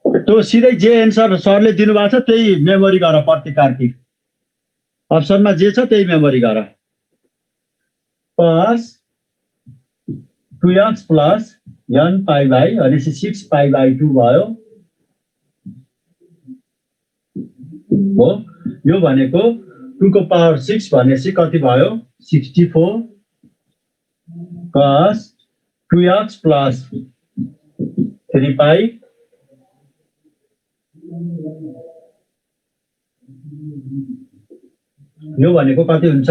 त्यो सिधै जे एन्सर सरले दिनुभएको छ त्यही मेमोरी गर प्रत्येक कार्की अप्सनमा जे छ त्यही मेमोरी गर cos 2x plus n pi by भनेपछि 6 pi by 2 भयो हो यो भनेको 2 को पावर 6 भनेपछि कति भयो 64 cos 2x plus 3 pi यो भनेको कति हुन्छ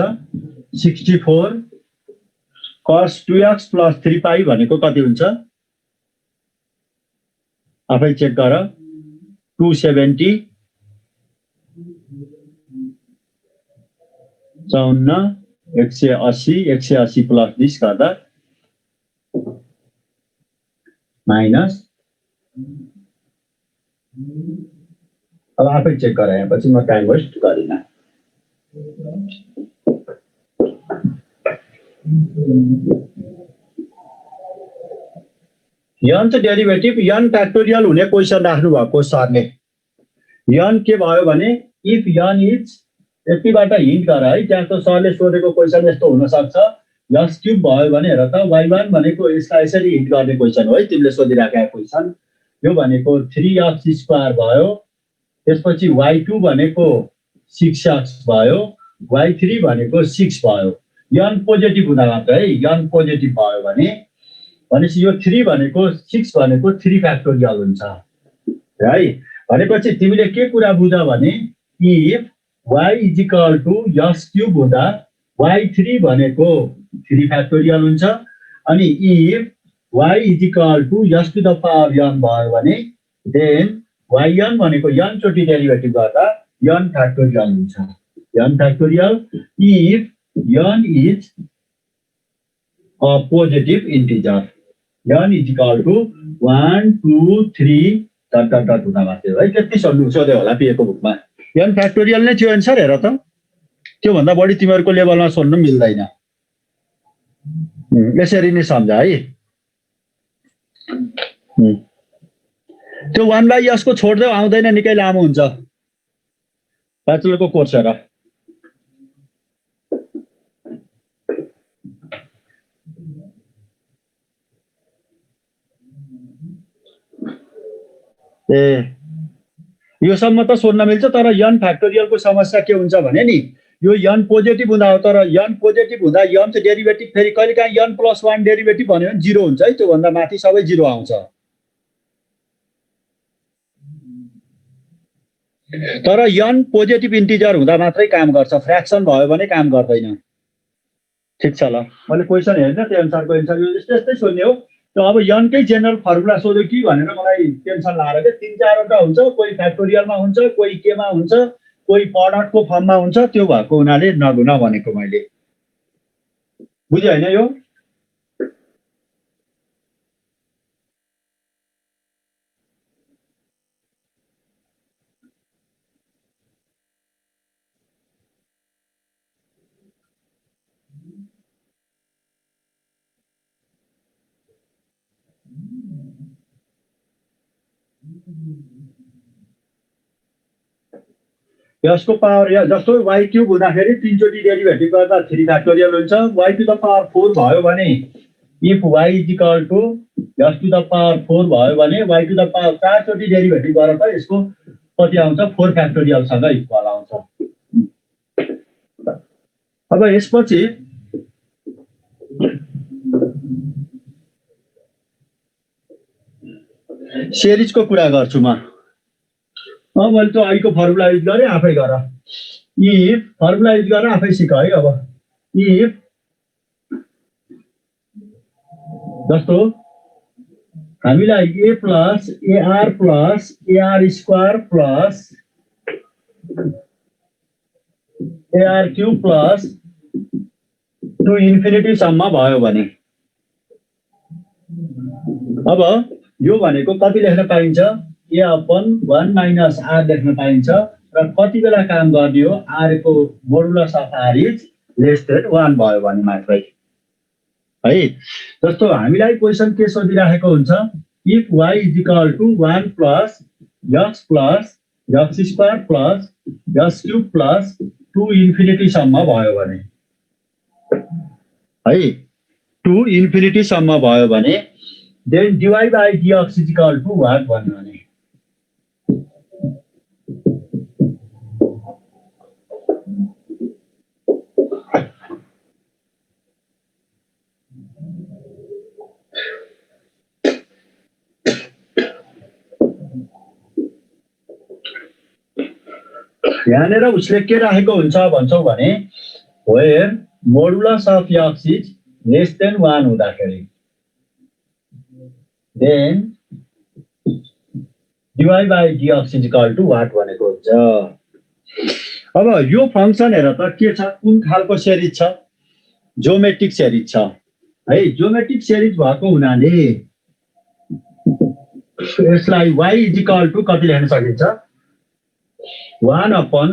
64 cos 2x plus 3 pi भनेको कति हुन्छ आफै चेक गर 270 54 180 प्लस 20 गर्दा माइनस अब आफै चेक गर यहाँ पछि म टाइम वेस्ट गरिन n चाहिँ डेरिभेटिभ n फ्याक्टोरियल हुने क्वेशन राख्नु भएको सरले n के भयो भने इफ n इज यतिबाट हिन्ट गर है त्यहाँ त सरले सोधेको क्वेशन यस्तो हुन सक्छ x क्यूब भयो भने हेर त y1 भनेको यसलाई यसरी हिन्ट गर्ने क्वेशन हो है तिमीले सोधिराखेको क्वेशन यो भनेको 3x स्क्वायर भयो त्यसपछि y2 भनेको 6x भयो y3 भनेको 6 भयो n पोजिटिभ हुँदा मात्र है n पोजिटिभ भयो भने भनेपछि यो 3 भनेको 6 भनेको 3 फ्याक्टोरियल हुन्छ है भनेपछि तिमीले के कुरा बुझ भने if y is equal to x cube हुँदा y3 भनेको 3 फ्याक्टोरियल हुन्छ अनि if y is equal to x to the power n भयो भने then yn भनेको n चोटी डेरिभेटिभ गर्दा n फ्याक्टोरियल हुन्छ n factorial if n is a positive integer n is equal to 1 2 3 dot dot dot हुँदा मात्रै है त्यति सोध्यो होला पिएको बुकमा n फ्याक्टोरियल नै थियो एन्सर हेर त त्यो भन्दा बढी तिमीहरुको लेभलमा सोध्न मिल्दैन यसरी नै सम्झ है त्यो 1/s को छोड्दै आउँदैन निकै लामो हुन्छ ब्याचलरको कोर्स हेर ए यो सम्म त सोध्न मिल्छ, तर n फ्याक्टोरियलको समस्या के हुन्छ भने नि, यो n पोजिटिभ हुँदा हो, तर n पोजिटिभ हुँदा n चाहिँ डेरिभेटिभ फेरि कहिलेकाहीँ n+1 डेरिभेटिभ भन्यो भने 0 हुन्छ है, त्योभन्दा माथि सबै 0 आउँछ। तर n पोजिटिभ इन्टिजर हुँदा मात्रै काम गर्छ, फ्र्याक्सन भयो भने काम गर्दैन। ठिक छ ल, मैले क्वेसन हेर्न त्यो अनुसारको एन्सर यो यस्तै सोध्ने हो। अब n कै जेनरल फर्मुला सोध्यो कि भनेर मलाई टेन्सन लागेर के 3-4 वटा हुन्छ, कोही फ्याक्टोरियलमा हुन्छ, कोही केमा हुन्छ, कोही प्रडक्टको फर्ममा हुन्छ, त्यो भएको हुनाले नभनेको मैले। बुझ्यो हैन यो? यसको पावर जस्तो y क्यूब हुँदाखेरि 3 चोटि डेरिभेटिभ गर्दा 3 फ्याक्टोरियल हुन्छ। y टु द पावर 4 भयो भने if y is equal to s to the power 4 भयो भने y टु द पावर 4 चोटि डेरिभेटिभ गरेर त यसको कति आउँछ, 4 फ्याक्टोरियल सँग इक्वल आउँछ। अब यसपछि सिरिजको कुरा गर्छु म। मैले त आई को फर्मुला युज गरेँ, आफै गर। इफ फर्मुला युज गरेर आफै सिक है। अब इफ जस्तो हामीलाई a plus ar square plus ar cube plus two infinity सम्म भयो भने, अब यो भनेको कति लेख्न पाइन्छ, a अपन 1 माइनस r लेख्न पाइन्छ र कति बेला काम गर्ने हो, r को modulus of r is less than 1 भयो भने मात्रै है। जस्तो हामीलाई क्वेसन के सोधिराखेको हुन्छ, if y is equal to 1 plus x square plus s cube plus 2 infinity सम्म भयो भने है, 2 इन्फिनिटी सम्म भयो भने then dy by dx is equal to what भन्नु भने यहाँनिर उसले के राखेको हुन्छ भन्छौ भने, where modulus of x is less than 1 हुँदाखेरि then dy by dx is equal to what भनेको हुन्छ। अब यो फंक्सन हेर त के छ, कुन खालको सिरिज छ, ज्योमेट्रिक सिरिज छ है। ज्योमेट्रिक सिरिज भएको हुनाले यसलाई y इज इक्वल टु कति लेख्न सकिन्छ, 1 upon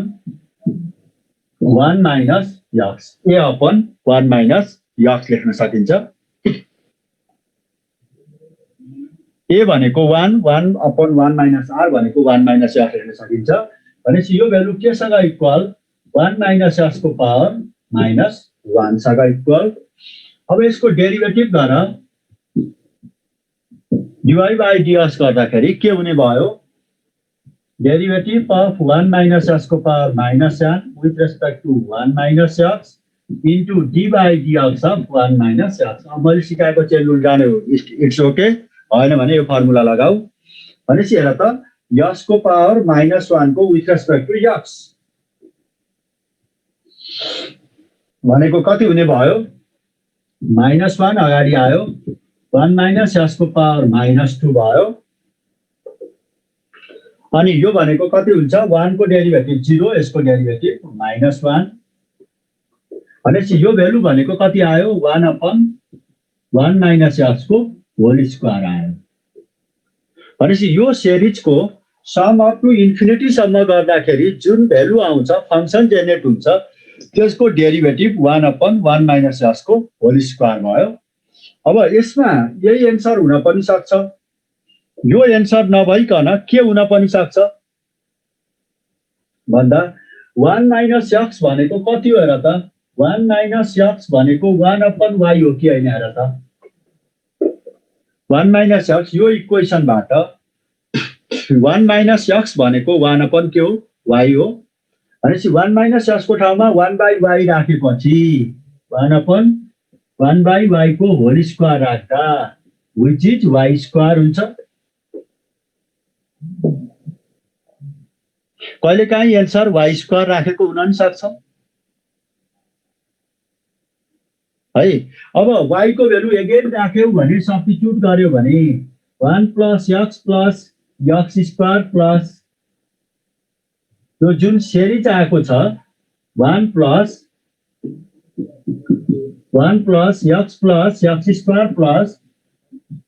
1 minus x, a upon 1 minus x लेख्न सकिन्छ। a भनेको 1 अपन 1 माइनस r भनेको 1 माइनस x लेख्न सकिन्छ। भनेपछि यो भ्यालु केसँग इक्वल, 1 माइनस x को पावर माइनस 1 सँग इक्वल। अब यसको डेरिभेटिभ गर, dy बाई dx गर्दाखेरि के हुने भयो, डेरिभेटिभ अफ 1 माइनस x को power minus n with respect to 1 minus x into d by dx of 1 minus x। अब मैले सिकाएको चेन रुल जाने हो, इट्स ओके, हैन भने यो फर्मुला लगाऊ। भनेपछि हेर त, s को पावर माइनस 1 को विथ रेस्पेक्ट टु x भनेको कति हुने भयो, माइनस 1 अगाडि आयो, 1 माइनस x को पावर माइनस 2 भयो। अनि यो भनेको कति हुन्छ, 1 को डेरिभेटिभ 0, यसको डेरिभेटिभ माइनस 1। भनेपछि यो भ्यालु भनेको कति आयो, 1 अपन 1 माइनस x को होल स्क्वायर आयो। भनेपछि यो सिरिजको सम अप टु इन्फिनिटी सम्म गर्दाखेरि जुन भ्यालु आउँछ, फंक्सन जेनेरेट हुन्छ, त्यसको डेरिभेटिभ 1 अपन 1 माइनस x को होल स्क्वायर भयो। अब यसमा यही एन्सर हुन पनि सक्छ, यो एन्सर नभइकन के हुन पनि सक्छ भन्दा 1 माइनस x भनेको कति हो हेर त, 1 माइनस x भनेको 1 अपन y हो कि हैन हेर त। 1 माइनस x यो इक्वेसनबाट 1 माइनस x भनेको 1 अपन के हो y हो भनेपछि 1 माइनस x को ठाउँमा 1 बाई y राखेपछि 1 अपन 1 बाई y को होल स्क्वायर राख्दा which is y स्क्वायर हुन्छ। कहिलेकाहीँ एन्सर y स्क्वायर राखेको हुन नि सक्छ है। अब y को भ्यालु अगेन राख्यौ भने सब्स्टिट्युट गर्यो भने 1 प्लस x स्क्वायर प्लस यो जुन सिरिज आएको छ 1 plus x square plus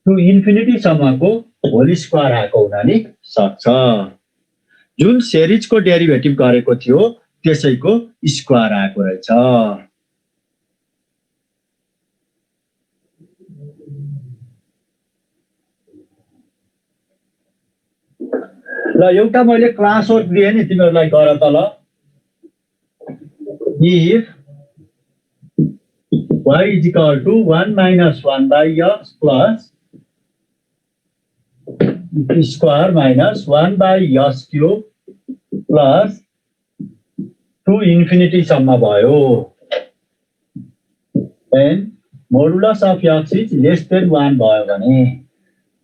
two infinity सम्मको होल स्क्वायर आएको हुन नि सक्छ। जुन सिरिजको डेरिभेटिभ गरेको थियो त्यसैको स्क्वायर आएको रहेछ। ल एउटा मैले क्लास वर्क दिएँ नि तिमीहरूलाई गर त ल। If y is equal to 1 minus 1 by x plus square minus 1 by x cube plus 2 infinity सम्म भयो then modulus of x is less than 1 भयो भने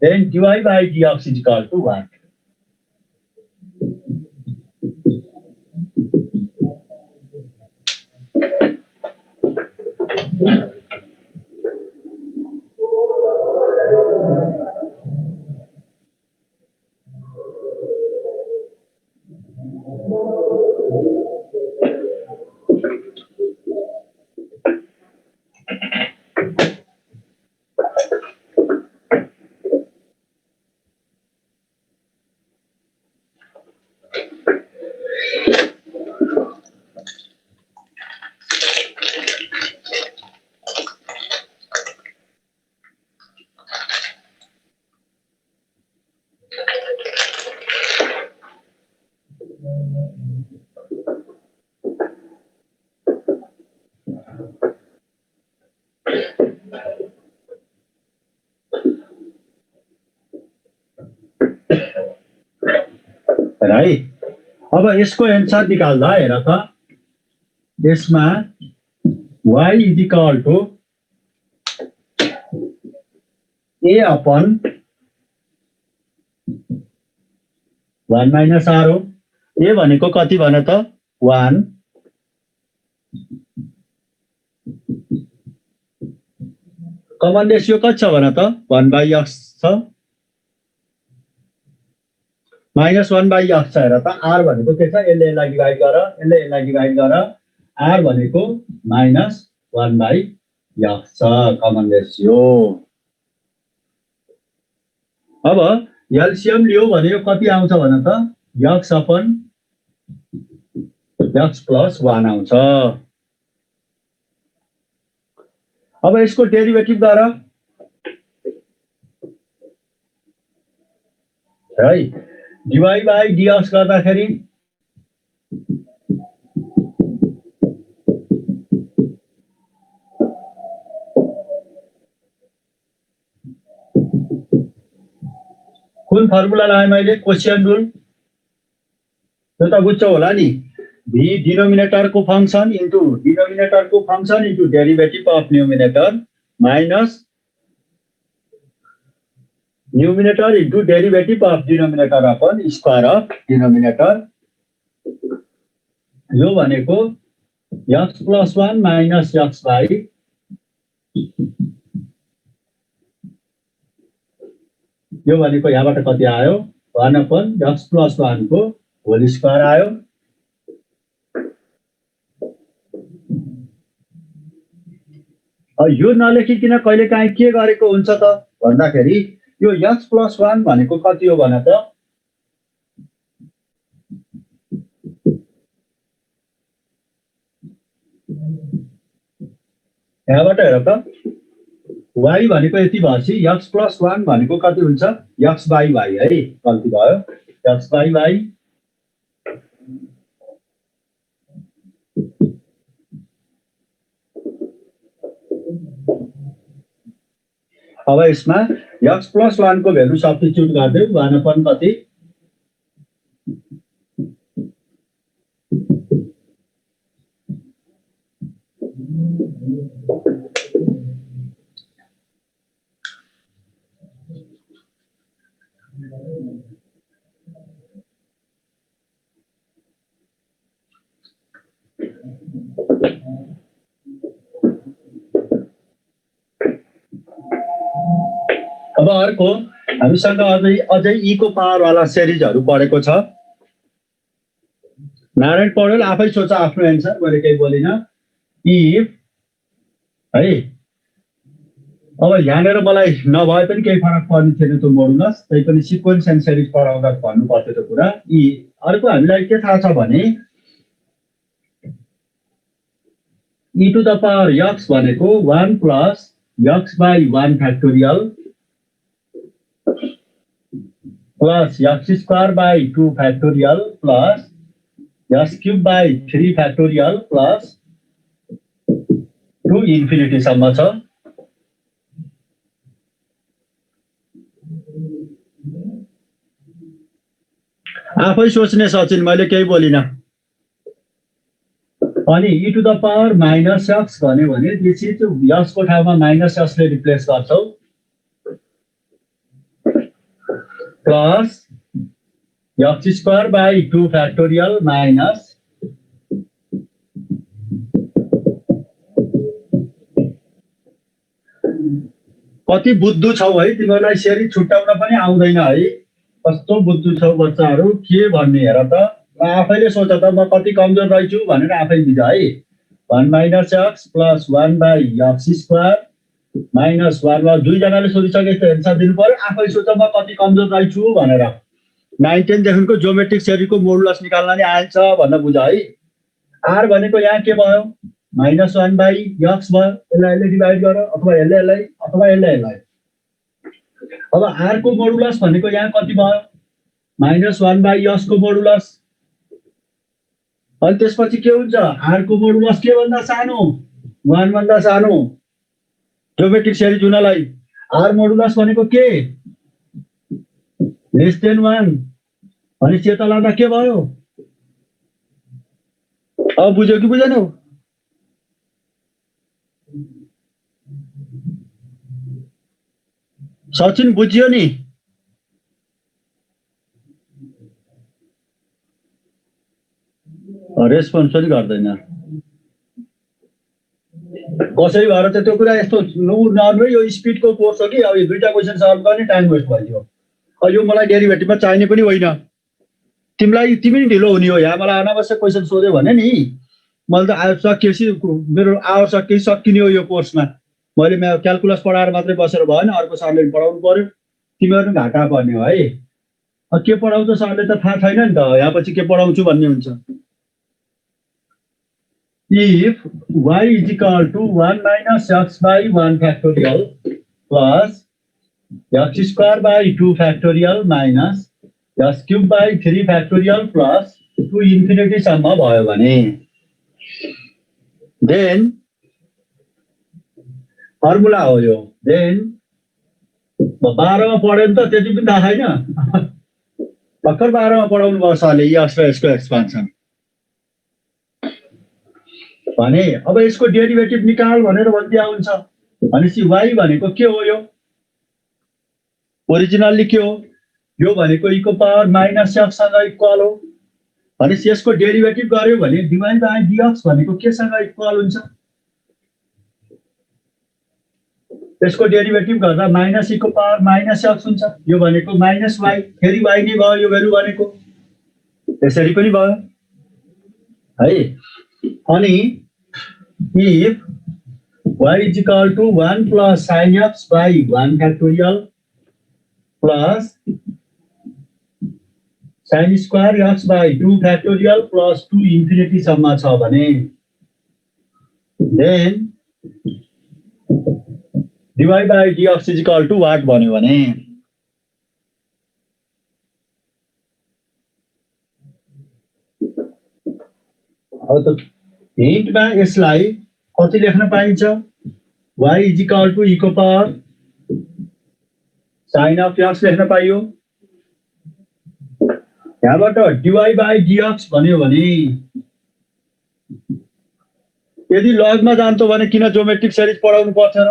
then dy by dx is equal to 1। है अब यसको एन्सर निकाल्दा हेर त यसमा y is equal to a upon 1 minus r हो। a भनेको कति भन त 1 कमन रेशियो कति छ भन त 1 by x छ माइनस 1 by x छ हेर त r भनेको के छ यसले यसलाई डिभाइड गर यसले यसलाई डिभाइड गर r भनेको माइनस 1 by x छ कमन रेशियो। अब एलसीएम लियो भने यो कति आउँछ भन त x अपन x प्लस 1 आउँछ। अब यसको डेरिभेटिभ गर है dy by dx गर्दाखेरि कुन फर्मुला लाएँ मैले कोसिएन्ट रुल त्यो त बुझ्छौ होला नि v डिनोमिनेटरको फंक्सन इन्टु डिनोमिनेटरको function into derivative of numerator minus numerator into derivative of denominator upon square of denominator यो भनेको x plus 1 minus x by यो भनेको यहाँबाट कति आयो 1 अपन x प्लस 1 को होल स्क्वायर आयो। यो नलेखिकन कहिलेकाहीँ के गरेको हुन्छ त भन्दाखेरि यो x प्लस 1 भनेको कति हो भन त यहाँबाट हेर त y भनेको यति भएपछि x प्लस 1 भनेको कति हुन्छ x बाई y है गल्ती भयो x बाई y। अब यसमा x प्लस 1 को भ्यालु सब्स्टिट्युट गर्दै 1 अपन कति अब अर्को हामीसँग अझै ई को पावर वाला सिरिजहरु पढेको छ। नारायण पौडेल आफै सोच आफ्नो एन्सर, मैले केही बोलिन। इफ है अब यहाँनिर मलाई नभए पनि केही फरक पर्ने थिएन त्यो मोडुलस, तै पनि सिक्वेन्स एन्ड सिरिज पढाउँदा भन्नु पर्थ्यो त्यो कुरा। अर्को हामीलाई के थाहा छ भने e to the power x भनेको 1 plus x by 1 factorial plus x square by 2 factorial plus x cube by 3 factorial plus 2 infinity सम्म छ। आफै सोच्ने सचिन, मैले केही बोलिन। अनि e to the power minus x भन्यो भने त्यसै x को ठाउँमा माइनस x ले रिप्लेस गर्छौ plus x square by 2 factorial minus कति बुद्धु छौ है, तिमीहरूलाई सेरी छुट्याउन पनि आउँदैन है। कस्तो बुद्धु छौ बच्चाहरू, के भन्ने हेर त। आफैले सोच त म कति कमजोर रहेछु भनेर आफै बुझ है। 1 minus x plus 1 by x square minus 1 मा दुई जनाले सोधिसकेको एन्सर दिनु पर्यो। आफै सोच म कति कमजोर रहेछु भनेर। 9 10 देखिको ज्योमेट्रिक सेरीको मोडुलस निकाल्न नि आएछ भन्न बुझ है। r भनेको यहाँ के भयो, -1 by x भयो। यसलाई डिभाइड गर अथवा यसलाई। अब r को मोडुलस भनेको यहाँ कति भयो, -1 by x को मोडुलस। अनि त्यसपछि के हुन्छ, r को मोडुलस के भन्दा सानो, 1 भन्दा सानो। ज्योमेट्रिक सेरीज हुनलाई r मोडुलस भनेको के, लेस देन 1। अनि चेता लाँदा के भयो, अब बुझ्यौ कि बुझेनौ? सचिन बुझ्यो नि? रेस्पोन्स पनि गर्दैन कसै भएर त। त्यो कुरा यस्तो नर्मल यो स्पिडको कोर्स हो कि अब यो दुईटा क्वेशन सल्भ गर्ने टाइम वेस्ट भयो। अब यो मलाई डेरिभेटिभमा चाहिने पनि होइन। तिमी नि ढिलो हुने हो यहाँ। मलाई अनावश्यक क्वेशन सोध्यो भने नि मैले त आवर सकिएपछि मेरो आवर सकिने हो यो कोर्समा। मैले क्याल्कुलस पढाएर मात्रै बसेर भएन, अर्को सरले पढाउनु पर्यो। तिमीहरू पनि घाटा पर्ने हो है। के पढाउँछ सरले त थाहा छैन नि त, यहाँ पछि के पढाउँछु भन्ने हुन्छ। If y is equal to 1 minus x by 1 factorial plus x square by 2 factorial minus x cube by 3 factorial plus 2 infinity सम्म भयो भने then फर्मुला हो यो। then 12 मा पढ्यो नि त, त्यति पनि थाहा छैन। भर्खर 12 मा पढाउनु भयो सरले x र यसको एक्सपान्सन भने। अब यसको डेरिभेटिभ निकाल भनेर भन्दिया हुन्छ। भनेपछि y भनेको के हो, यो ओरिजिनल्ली के हो, यो भनेको e को पावर माइनस x सँग इक्वल हो। भनेपछि यसको डेरिभेटिभ गर्यो भने dy बाइ dx भनेको के सँग इक्वल हुन्छ, यसको डेरिभेटिभ गर्दा माइनस e को पावर माइनस x हुन्छ। यो भनेको माइनस y, फेरि y नै भयो यो भ्यालु भनेको। यसरी पनि भयो है। अनि if y is equal to 1 plus sin x by 1 factorial plus sin square x by 2 factorial plus 2 infinity सम्म छ भने then dy by dx is equal to what भन्यो भने अब त हिन्टमा यसलाई कति लेख्न पाइन्छ, y is equal to e को पावर sin of x लेख्न पाइयो। यहाँबाट dy by dx भन्यो भने यदि लगमा जान्थ्यो भने किन ज्योमेट्रिक सिरिज पढाउनु पर्छ र।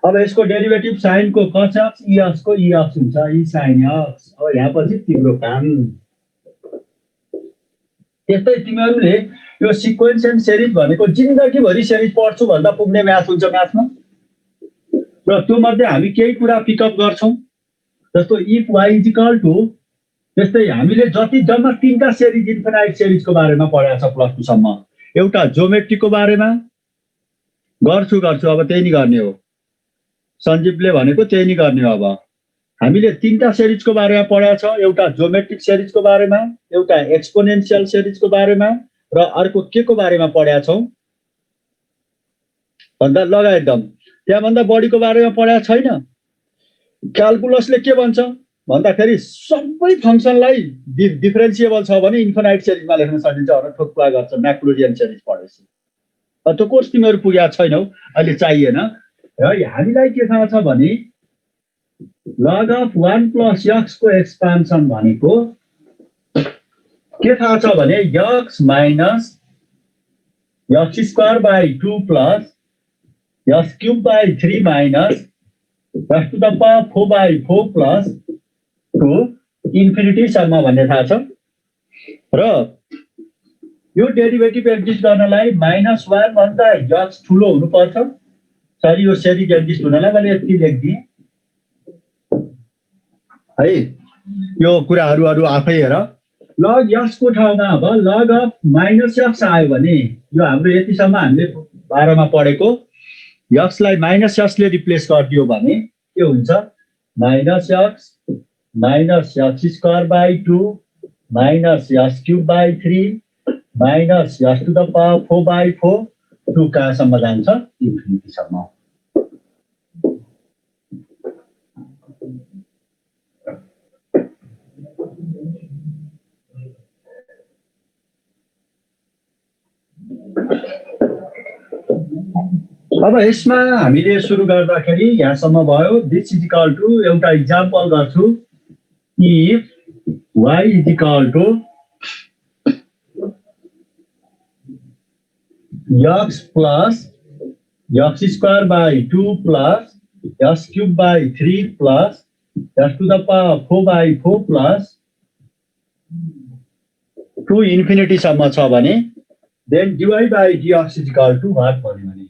अब यसको डेरिभेटिभ sin को cos x, ex को ex हुन्छ, e sin x। अब यहाँ पछि तिम्रो काम। त्यस्तै तिमीहरूले यो सिक्वेन्स एन्ड सिरिज भनेको जिन्दगीभरि सिरिज पढ्छु भन्दा पुग्ने म्याथ हुन्छ म्याथमा। र त्यो मध्ये हामी केही कुरा पिकअप गर्छौं जस्तो इफ y इक्वल टु त्यस्तै हामीले जति जम्मा तीनटा सिरिज इन्फिनाइट सिरिजको बारेमा पढाएको छ प्लस 2 सम्म एउटा ज्योमेट्रीको बारेमा गर्छु अब त्यही नि गर्ने हो सञ्जीवले भनेको त्यही नि गर्ने हो अब हामीले तीनटा सिरिजको बारेमा पढाएको छ एउटा ज्योमेट्रिक सिरिजको बारेमा एउटा एक्सपोनेन्शियल सिरिजको बारेमा र अर्को के को बारेमा पढाएको छौं भन्दा लगायत दम त्यहाँभन्दा बढीको बारेमा पढाएको छैन क्याल्कुलसले के भन्छ भन्दाखेरि सबै फंक्सनलाई डिफरेन्सिएबल छ भने इन्फिनाइट सिरिजमा लेख्न सकिन्छ भनेर ठोक्कुवा गर्छ म्याक्लोरियन सिरिज पढेपछि त्यो कोर्स तिमीहरू पुगेका छैनौ अहिले चाहिएन र हामीलाई के थाहा छ भने log of 1 plus x को एक्सपान्सन भनेको के थाहा छ भने x minus x square by 2 plus x cube by 3 minus x to the power 4 by 4 plus 2 infinity सम्म भन्ने थाहा छ र यो डेरिभेटिभ एक्जिस्ट गर्नलाई -1 भन्दा x ठुलो हुनुपर्छ सरी यो सिरिज एक्जिस्ट हुनलाई मैले यति लेख्दिए है यो कुराहरु आफै हेर log x को ठाउँमा अब log of -x आयो भने यो हाम्रो यतिसम्म हामीले 12 मा पढेको x लाई -x ले रिप्लेस गरिदियो भने के हुन्छ -x minus x square by 2 minus x cube by 3 minus x to the power 4 by 4 2 कहाँसम्म जान्छ इन्फिनिटी सम्म अब यसमा हामीले सुरु गर्दाखेरि यहाँसम्म भयो दिस इज इक्वल टु एउटा एक्जाम्पल गर्छु if y is equal to x plus x square by 2 plus x cube by 3 plus x to the power 4 by 4 plus 2 infinity सम्म छ भने then dy by dx is equal to what भन्यो भने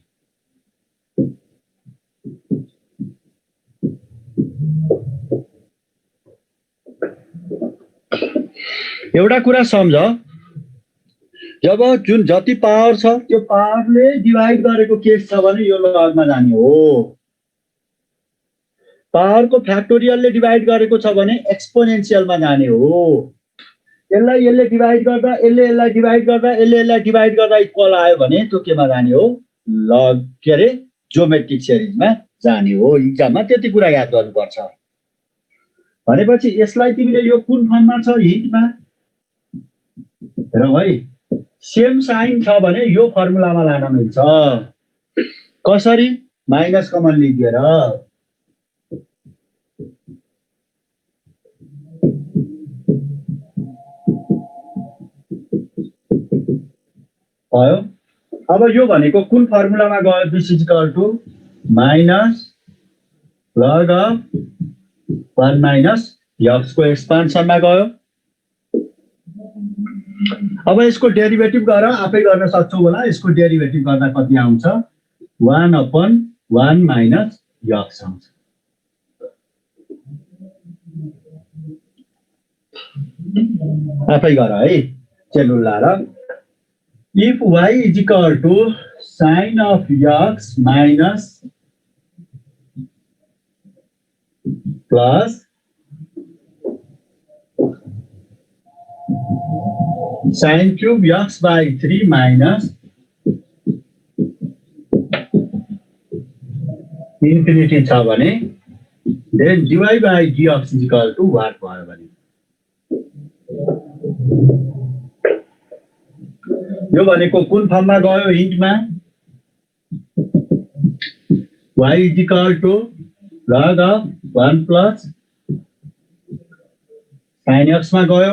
एउटा कुरा सम्झ जब जुन जति पावर छ त्यो पावरले डिवाइड गरेको केस छ भने यो लगमा जाने हो पावरको फ्याक्टोरियलले डिवाइड गरेको छ भने एक्सपोनेन्शियलमा जाने हो यसले डिवाइड गर्दा यसलाई डिवाइड गर्दा यसलाई डिवाइड गर्दा इक्वल आयो भने त्यो केमा जाने हो लग के रे ज्योमेट्रिक सिरिजमा जाने हो एक्जाममा त्यति कुरा याद गर्नुपर्छ भनेपछि यसलाई तिमीले यो कुन फर्ममा छ हिटमा र भाइ सेम साइन छ भने यो फर्मुलामा लान मिल्छ कसरी माइनस कमन लिएर भयो अब यो भनेको कुन फर्मुलामा गयो this is equal to minus log of 1 minus x को एक्सपान्सनमा गयो अब यसको डेरिभेटिभ गर आफै गर्न सक्छौ होला यसको डेरिभेटिभ गर्दा कति आउँछ 1/1 माइनस x आउँछ आफै गर है चेलुला र if y is equal to sin of x minus plus sin cube x by 3 minus infinity छ भने then dy by dx is equal to what भयो भने यो भनेको कुन फर्ममा गयो हिन्टमा y is equal to log of 1 plus sin x मा गयो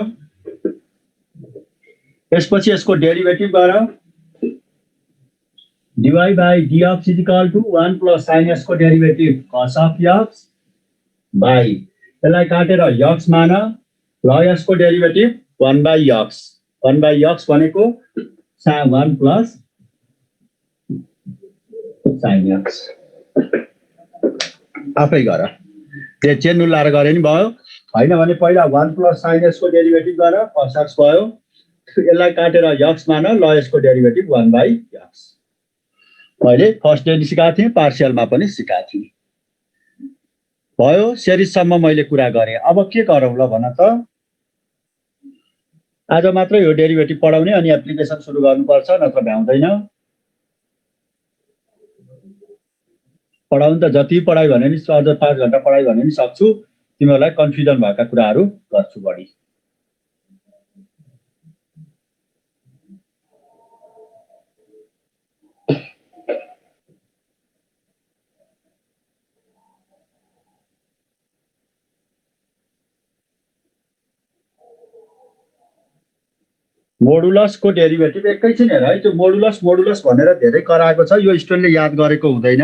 यसपछि यसको डेरिभेटिभ गर dy by dx is equal to 1 plus sin x को derivative cos of x by यसलाई काटेर x मान log x को डेरिभेटिभ 1 by x भनेको 1 plus sin x आफै गर त्यो चेन मिलाएर गरे नि भयो हैन भने पहिला 1 + sin x को डेरिभेटिभ गर cos x भयो यसलाई काटेर x मान ल यसको डेरिभेटिभ 1/x मैले फर्स्ट डे सिकाएको थिएँ पार्शियलमा पनि सिकाएको थिएँ भयो सिरिजसम्म मैले कुरा गरेँ अब के गरौँ ल भन त आज मात्र यो डेरिभेटिभ पढाउने अनि एप्लिकेसन सुरु गर्नुपर्छ नत्र भ्याउँदैन पढाउन त जति पढाइ भने नि अझ 5 घण्टा पढाइ भने नि सक्छु तिमीहरूलाई कन्फ्युजन भएका कुराहरू गर्छु बढी मोडुलसको डेरिभेटिभ एकैछिन हेर है त्यो मोडुलस भनेर धेरै कराएको छ यो स्टुडेन्टले याद गरेको हुँदैन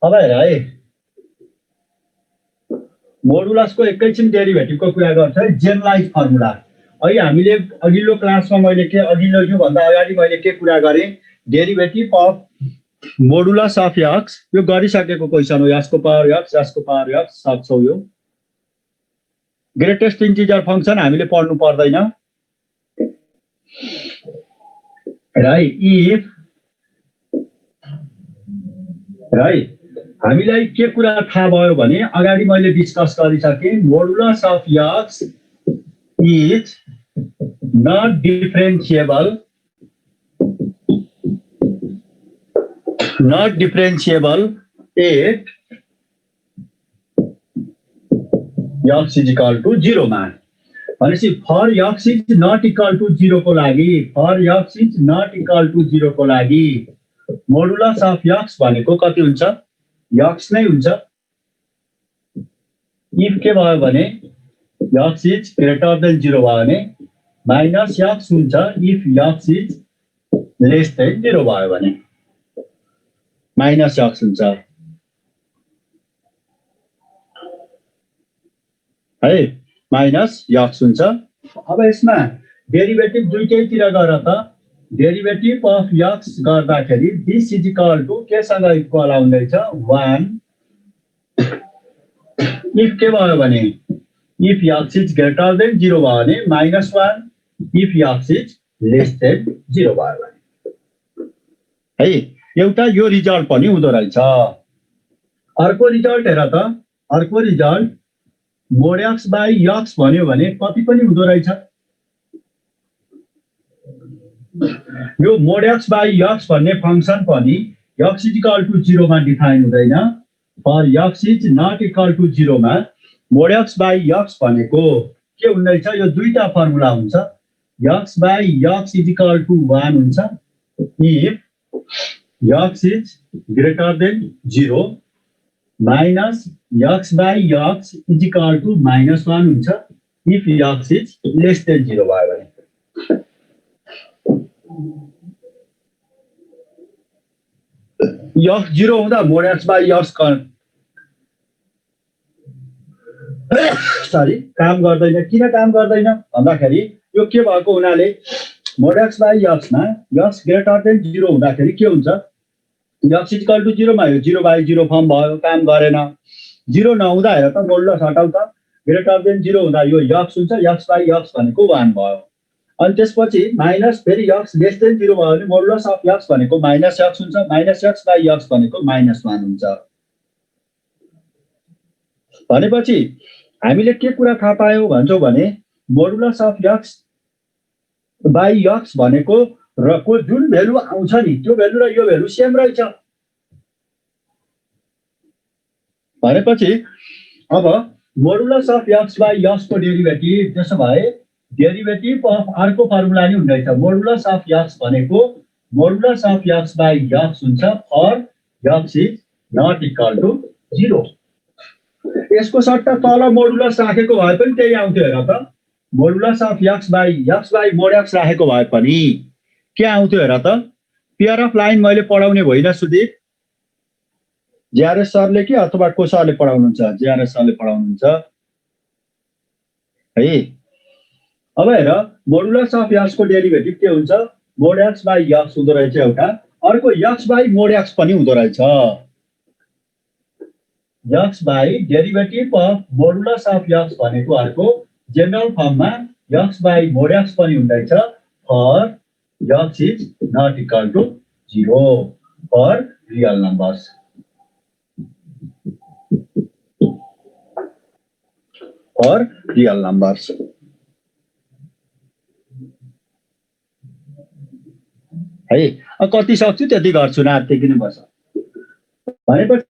अब हेर है मोडुलसको एकैछिन डेरिभेटिभको कुरा गर्छ है जेनरलाइज फर्मुला अहिले हामीले अघिल्लो क्लासमा मैले के अघिल्लो यो भन्दा अगाडि मैले के कुरा गरेँ derivative of modulus of x यो गरिसकेको क्वेशन हो यसको पावर x सक्छौ यो ग्रेटेस्ट इन्टिजर फंक्सन हामीले पढ्नु पर्दैन राइट इफ राइट हामीलाई के कुरा थाहा भयो भने अगाडि मैले डिस्कस गरिसके modulus of x is not differentiable at x is equal to 0 मा भनेपछि for x is not equal to 0 को लागि मोडुलस अफ x भनेको कति हुन्छ x नै हुन्छ इफ के भयो भने x is greater than 0 भयो भने माइनस x हुन्छ if x is less than 0 भयो भने माइनस x हुन्छ है माइनस x हुन्छ अब यसमा डेरिभेटिभ दुईटैतिर गर त डेरिभेटिभ अफ x गर्दाखेरि दिस इज इक्वल टु केसँग इक्वल आउँदैछ 1 इफ के भयो भने if x is greater than 0 भयो भने -1 if x is less than 0 भयो भने है एउटा यो रिजल्ट पनि हुँदो रहेछ अर्को रिजल्ट हेर त अर्को result mod x by x भन्यो भने कति पनि हुँदो रहेछ यो mod x by x भन्ने फंक्सन पनि x is equal to 0 मा डिफाइन हुँदैन for x is not equal to 0 मा mod x by x भनेको के हुँदैछ यो दुईटा फर्मुला हुन्छ x by x is equal to 1 हुन्छ if x is greater than 0 minus x by x is equal to -1 हुन्छ if x is less than 0 भयो भने x 0 हुँदा mod x by x sorry काम गर्दैन किन काम गर्दैन भन्दाखेरि यो के भएको हुनाले mod x by x मा x greater than 0 हुँदाखेरि के हुन्छ x is equal to 0 मा यो 0/0 फर्म भयो काम गरेन 0 नहुँदा हेर त मोडुलस हटाउ त ग्रेटर देन 0 हुँदा यो x हुन्छ x by x भनेको 1 भयो अनि त्यसपछि माइनस फेरि x लेस देन 0 भयो भने मोडुलस अफ x भनेको -x हुन्छ -x by x भनेको -1 हुन्छ भनेपछि हामीले के कुरा थाहा पायौ भन्छौ भने modulus of x by x भनेको र को जुन भ्यालु आउँछ नि त्यो भ्यालु र यो भ्यालु सेम रहेछ भनेपछि अब modulus of x by x को डेरिभेटिभ त्यसो भए डेरिभेटिभ अफ अर्को फर्मुला नि हुँदैछ मोडुलस अफ x भनेको modulus of x by x हुन्छ for x is not equal to 0 यसको सट्टा तल मोडुलस राखेको भए पनि त्यही आउँथ्यो हेर त modulus of x by mod x राखेको भए पनि के आउँथ्यो हेर त पेयर अफ लाइन मैले पढाउने होइन सुदीप जेआरएस सरले के अथवा को सरले पढाउनुहुन्छ जेआरएस सरले पढाउनुहुन्छ है अब हेर मोडुलस अफ एक्स को डेरिभेटिभ के हुन्छ मोड एक्स बाई एक्स हुँदो रहेछ एउटा अर्को एक्स बाई मोड एक्स पनि हुँदो रहेछ x by derivative of modulus of x भनेको अर्को जेनरल फर्ममा एक्स बाई मोड एक्स पनि हुँदैछ for x is not equal to 0 for real numbers for real numbers है कति सक्छु त्यति गर्छु न त्यति नै बस भनेपछि